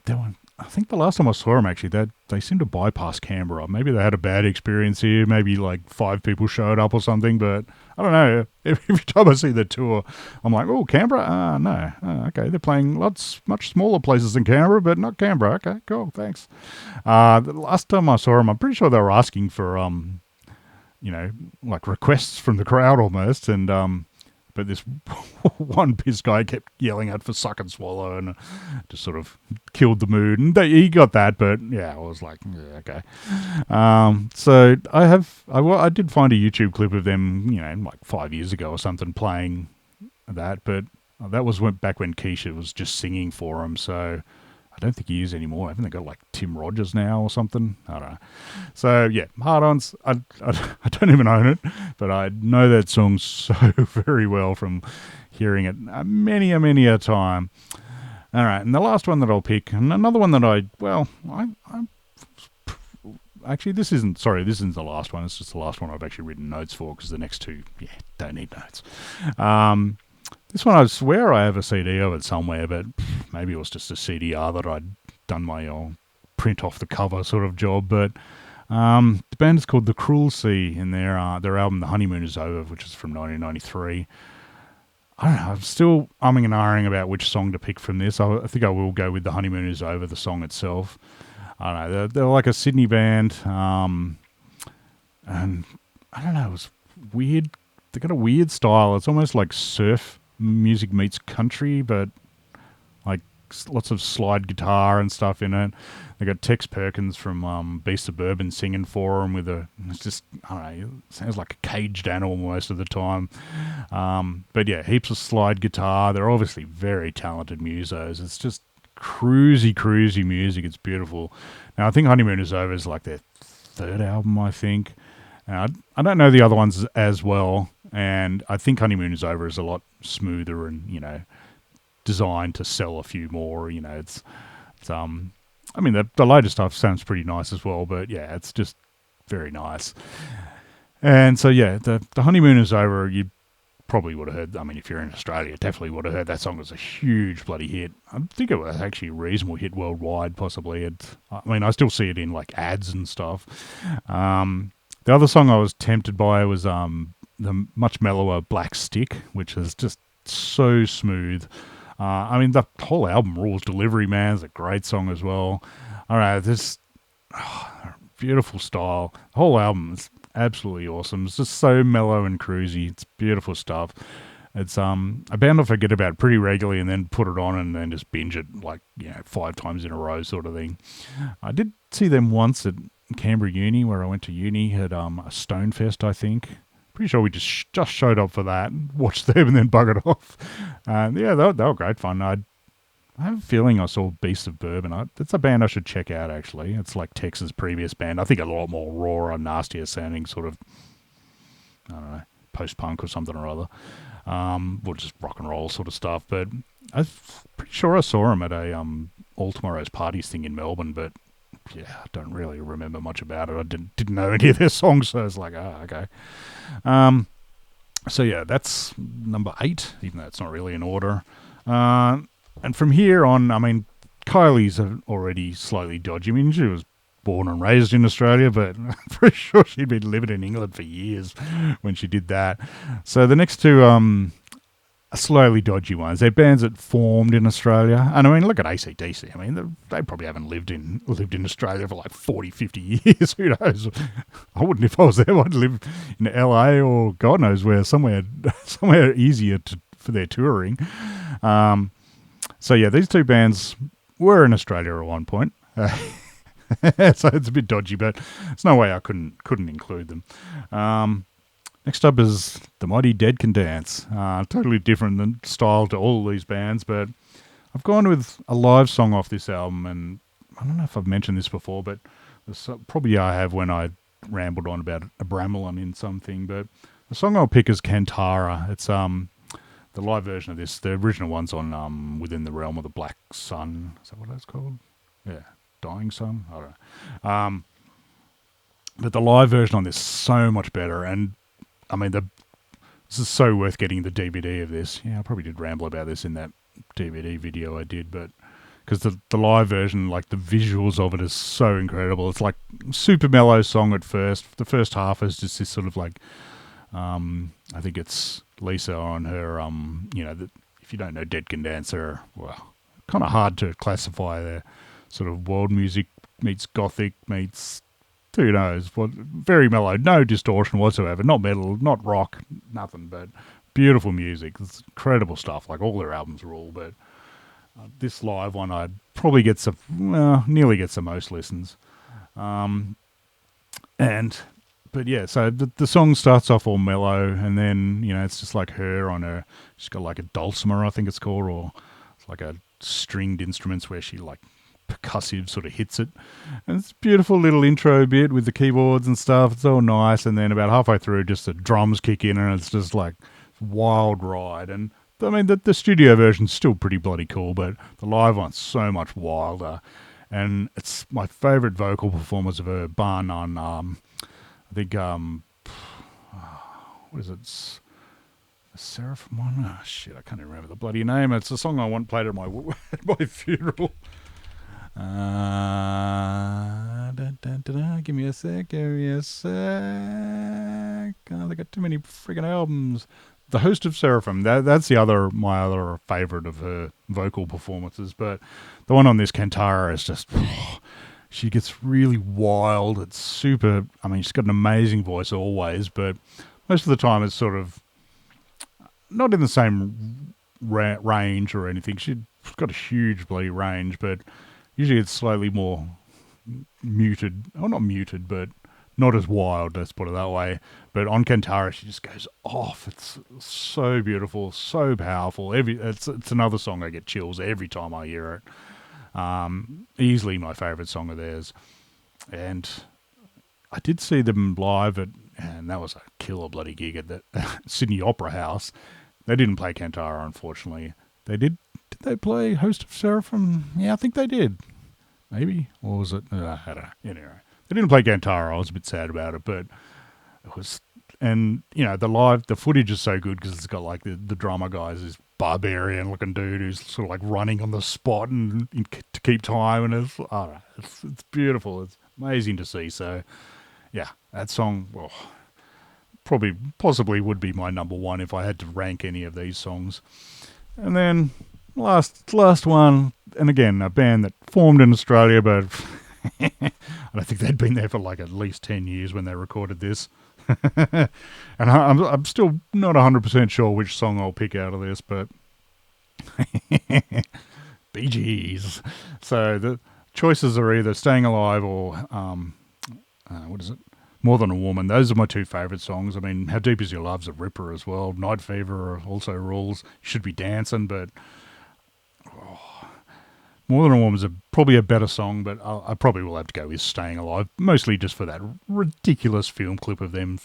think the last time I saw them, actually, they seemed to bypass Canberra. Maybe they had a bad experience here. Maybe like 5 people showed up or something. But I don't know. Every time I see the tour, I'm like, oh, Canberra? No. Okay, they're playing much smaller places than Canberra, but not Canberra. Okay, cool, thanks. The last time I saw them, I'm pretty sure they were asking for, like requests from the crowd almost. And but this one pissed guy kept yelling out for Suck and Swallow and just sort of killed the mood. And he got that, but yeah, I was like, yeah, okay. So I did find a YouTube clip of them, like 5 years ago or something playing that, but that was back when Keisha was just singing for him, so I don't think he is anymore. Haven't they got like Tim Rogers now or something? I don't know. So yeah, hard-ons. I don't even own it, but I know that song so very well from hearing it many a time. All right, and the last one that I'll pick, and another one that actually this isn't the last one. It's just the last one I've actually written notes for because the next two, don't need notes. This one, I swear I have a CD of it somewhere, but maybe it was just a CDR that I'd done my print off the cover sort of job. But the band is called The Cruel Sea, and their album The Honeymoon Is Over, which is from 1993. I don't know, I'm still umming and ahhing about which song to pick from this. I think I will go with The Honeymoon Is Over, the song itself. I don't know, they're like a Sydney band, and I don't know, it was weird. They got a weird style. It's almost like surf music meets country, but like lots of slide guitar and stuff in it. They got Tex Perkins from Be Suburban singing for them it's just, I don't know, it sounds like a caged animal most of the time. But yeah, heaps of slide guitar. They're obviously very talented musos. It's just cruisy music. It's beautiful. Now I think Honeymoon Is Over is like their 3rd album, I think. I don't know the other ones as well, and I think Honeymoon Is Over is a lot smoother and, designed to sell a few more. It's I mean, the later stuff sounds pretty nice as well, but yeah, it's just very nice. And so yeah, the Honeymoon Is Over, you probably would have heard. I mean, if you're in Australia, definitely would have heard that song. Was a huge bloody hit. I think it was actually a reasonable hit worldwide, possibly. I still see it in like ads and stuff. The other song I was tempted by was the much mellower Black Stick, which is just so smooth. The whole album rules. Delivery Man is a great song as well. All right, this beautiful style. The whole album is absolutely awesome. It's just so mellow and cruisy. It's beautiful stuff. It's a band I forget about pretty regularly and then put it on and then just binge it 5 times in a row sort of thing. I did see them once at Canberra Uni, where I went to uni, at a Stonefest, I think. pretty sure we just showed up for that, watched them, and then buggered off. Yeah, they were great fun. I have a feeling I saw Beast of Bourbon. It's a band I should check out, actually. It's like Tex's previous band. I think a lot more raw and nastier sounding, sort of, I don't know, post-punk or something or other. Or just rock and roll sort of stuff. But I'm pretty sure I saw him at a All Tomorrow's Parties thing in Melbourne, but yeah, I don't really remember much about it. I didn't know any of their songs, so I was like, okay. So yeah, that's number 8, even though it's not really in order. And from here on, I mean, Kylie's already slightly dodgy. I mean, she was born and raised in Australia, but I'm pretty sure she'd been living in England for years when she did that. So the next two are slowly dodgy ones. They're bands that formed in Australia. And I mean, look at AC/DC. I mean, they probably haven't lived in Australia for like 40, 50 years. Who knows? I wouldn't if I was there. I'd live in LA or God knows where, somewhere easier for their touring. So yeah, these two bands were in Australia at one point. So it's a bit dodgy, but there's no way I couldn't include them. Next up is The Mighty Dead Can Dance. Totally different than style to all these bands, but I've gone with a live song off this album, and I don't know if I've mentioned this before, but probably I have when I rambled on about a Bramelin in something, but the song I'll pick is Kantara. It's the live version of this. The original one's on Within the Realm of the Black Sun. Is that what that's called? Yeah. Dying Sun? I don't know. But the live version on this is so much better. And, I mean, this is so worth getting the DVD of this. Yeah, I probably did ramble about this in that DVD video I did, but because the live version, like the visuals of it is so incredible. It's like super mellow song at first. The first half is just this sort of like, I think it's Lisa on her, if you don't know Dead Can Dance, they're, well, kind of hard to classify. They're sort of world music meets gothic meets, who knows, what, very mellow, no distortion whatsoever, not metal, not rock, nothing, but beautiful music. It's incredible stuff. Like all their albums rule, but this live one I'd probably nearly gets the most listens. But yeah, so the song starts off all mellow, and then, it's just like her on her, she's got like a dulcimer, I think it's called, or it's like a stringed instruments where she like percussive sort of hits it. And it's a beautiful little intro bit with the keyboards and stuff. It's all nice, and then about halfway through, just the drums kick in, and it's just like wild ride. And I mean, the studio version's still pretty bloody cool, but the live one's so much wilder. And it's my favourite vocal performance of her, bar none. I think, what is it? It's the Seraphim one? Oh, shit, I can't even remember the bloody name. It's a song I played at my funeral. Give me a sec. Oh, they got too many friggin' albums. The Host of Seraphim, that's my other favourite of her vocal performances. But the one on this Kantara is just... she gets really wild. It's super... I mean, she's got an amazing voice always, but most of the time it's sort of not in the same range or anything. She's got a huge bloody range, but usually it's slightly more muted. Well, not muted, but not as wild, let's put it that way. But on Kantara, she just goes off. It's so beautiful, so powerful. It's another song I get chills every time I hear it. Easily my favourite song of theirs. And I did see them live and that was a killer bloody gig at the Sydney Opera House. They didn't play Kantara, unfortunately. Did they play Host of Seraphim? Yeah, I think they did. Maybe. Or was it? I don't know. Anyway, they didn't play Kantara. I was a bit sad about it, but it was... And, the footage is so good because it's got like the drummer guys, this barbarian looking dude who's sort of like running on the spot and to keep time, and it's beautiful. It's amazing to see. So yeah, that song, well, possibly would be my number one if I had to rank any of these songs. And then last one, and again, a band that formed in Australia, but I don't think they'd been there for like at least 10 years when they recorded this. And I'm still not 100% sure which song I'll pick out of this, but Bee Gees. So the choices are either Staying Alive or what is it? More Than a Woman. Those are my two favourite songs. I mean, How Deep Is Your Love's a ripper as well. Night Fever also rules. Should Be Dancing, but More Than a Woman's probably a better song, but I probably will have to go with Staying Alive, mostly just for that ridiculous film clip of them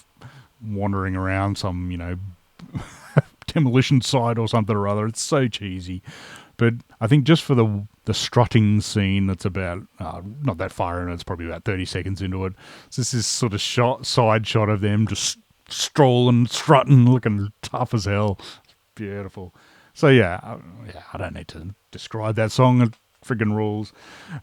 wandering around some, demolition site or something or other. It's so cheesy. But I think just for the strutting scene that's about, not that far in, it's probably about 30 seconds into it. It's just this sort of side shot of them just strolling, strutting, looking tough as hell. Beautiful. So yeah, I don't need to describe that song. It friggin' rules.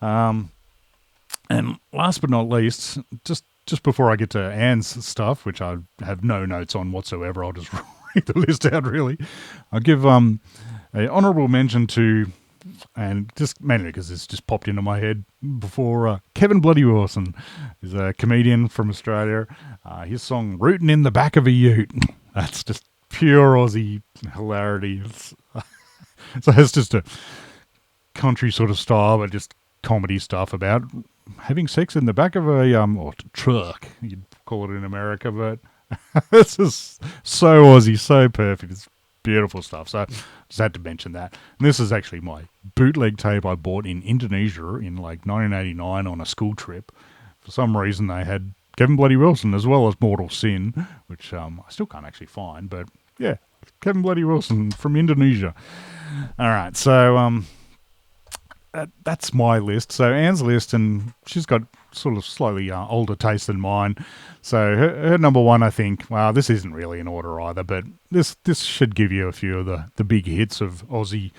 And last but not least, just before I get to Anne's stuff, which I have no notes on whatsoever, I'll just read the list out really. I'll give a honourable mention to, and just mainly because it's just popped into my head before, Kevin Bloody Wilson is a comedian from Australia. His song "Rootin' in the Back of a Ute." That's just pure Aussie hilarity. So it's just a country sort of style, but just comedy stuff about having sex in the back of a or truck, you'd call it in America, but this is so Aussie, so perfect. It's beautiful stuff. So just had to mention that. And this is actually my bootleg tape I bought in Indonesia in like 1989 on a school trip. For some reason they had Kevin Bloody Wilson as well as Mortal Sin, which I still can't actually find, but yeah, Kevin Bloody Wilson from Indonesia. All right, so that's my list. So Anne's list, and she's got sort of slightly older taste than mine. So her number one, I think, well, this isn't really in order either, but this should give you a few of the big hits of Aussie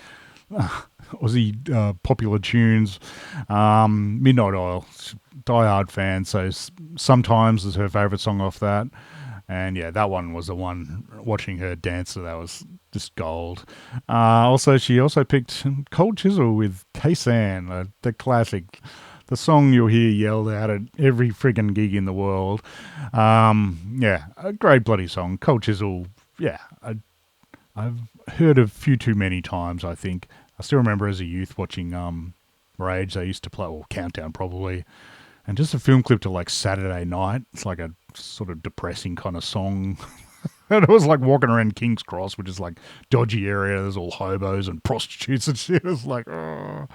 popular tunes. Midnight Oil, die-hard fan, so Sometimes is her favourite song off that. And yeah, that one was the one, watching her dance, so that was just gold. She also picked Cold Chisel with K-San, the classic, the song you'll hear yelled out at every friggin' gig in the world. Yeah, a great bloody song. Cold Chisel, yeah, I've heard a few too many times, I think. I still remember as a youth watching Rage, they used to play, or Countdown probably, and just a film clip to like Saturday Night. It's like a sort of depressing kind of song. And it was like walking around King's Cross, which is like dodgy area. There's all hobos and prostitutes and shit. It was like, oh.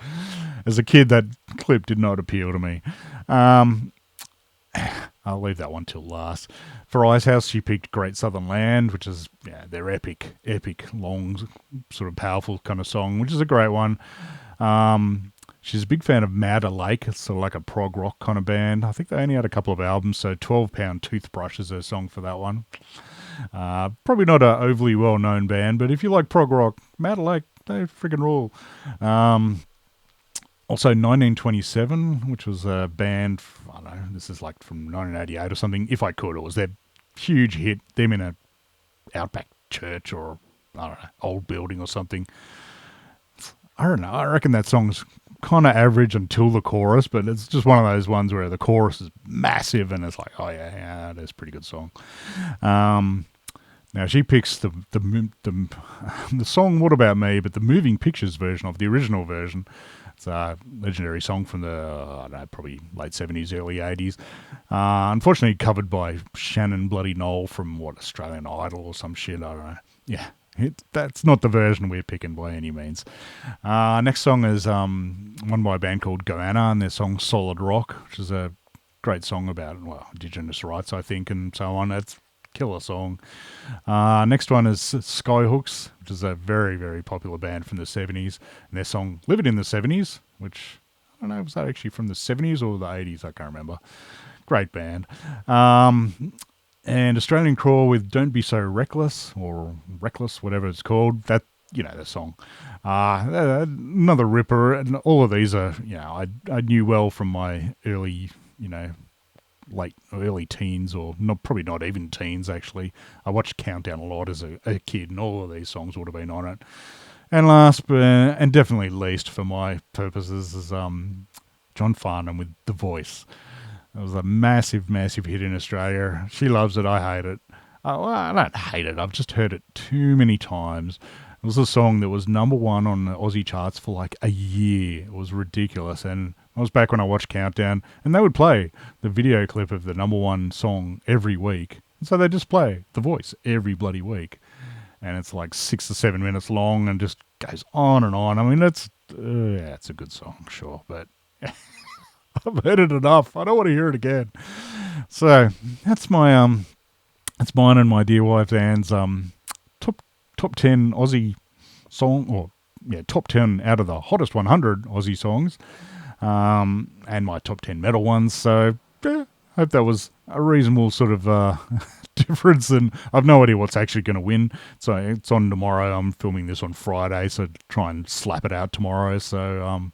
As a kid, that clip did not appeal to me. I'll leave that one till last. For Icehouse, she picked Great Southern Land, which is, yeah, their epic, long, sort of powerful kind of song, which is a great one. She's a big fan of Madder Lake. It's sort of like a prog rock kind of band. I think they only had a couple of albums, so 12 Pound Toothbrush is her song for that one. Probably not an overly well-known band, but if you like prog rock, Madder Lake, they friggin' rule. Also 1927, which was a band, I don't know, this is like from 1988 or something. If I Could, it was their huge hit, them in a outback church or, I don't know, old building or something. I don't know, I reckon that song's kind of average until the chorus, but it's just one of those ones where the chorus is massive and it's like, oh yeah, that's a pretty good song. Now she picks the song "What About Me," but the moving pictures version of the original version. It's a legendary song from the, I don't know, probably late 70s, early 80s. Unfortunately covered by Shannon Bloody Knoll from, Australian Idol or some shit, I don't know. Yeah, that's not the version we're picking by any means. Next song is one by a band called Goanna, and their song "Solid Rock," which is a great song about, Indigenous rights, I think, and so on. It's killer song. Next one is Skyhooks, which is a very, very popular band from the 70s, and their song "Living in the 70s," which, I don't know, was that actually from the 70s or the 80s? I can't remember. Great band. And Australian Crawl with "Don't Be So Reckless," or Reckless, whatever it's called. That, the song. Another ripper, and all of these are, I knew well from my early, early teens, or probably not even teens, actually. I watched Countdown a lot as a kid, and all of these songs would have been on it. And last, and definitely least for my purposes, is John Farnham with "The Voice." It was a massive, massive hit in Australia. She loves it. I hate it. I don't hate it. I've just heard it too many times. It was a song that was number one on the Aussie charts for like a year. It was ridiculous. And I was back when I watched Countdown, and they would play the video clip of the #1 song every week. And so they just play The Voice every bloody week. And it's like 6 or 7 minutes long and just goes on and on. I mean, it's a good song, sure, but I've heard it enough. I don't want to hear it again. So that's my that's mine and my dear wife Anne's top 10 Aussie song, or top 10 out of the hottest 100 Aussie songs, and my top 10 metal ones. So hope that was a reasonable sort of difference, and I've no idea what's actually going to win. So it's on tomorrow. I'm filming this on Friday, so try and slap it out tomorrow. So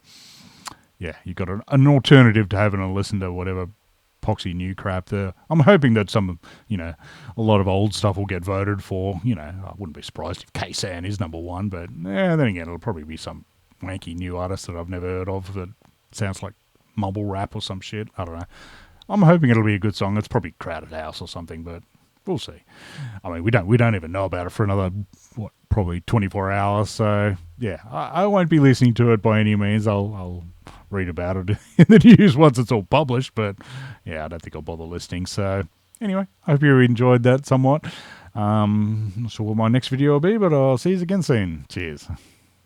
you got an alternative to having a listen to whatever poxy new crap there. I'm hoping that a lot of old stuff will get voted for. I wouldn't be surprised if K-San is #1, but then again, it'll probably be some wanky new artist that I've never heard of that sounds like mumble rap or some shit. I don't know. I'm hoping it'll be a good song. It's probably Crowded House or something, but we'll see. I mean, we don't even know about it for another, probably 24 hours. So, yeah, I won't be listening to it by any means. I'll read about it in the news once it's all published. But, yeah, I don't think I'll bother listening. So, anyway, I hope you enjoyed that somewhat. Not sure what my next video will be, but I'll see you again soon. Cheers.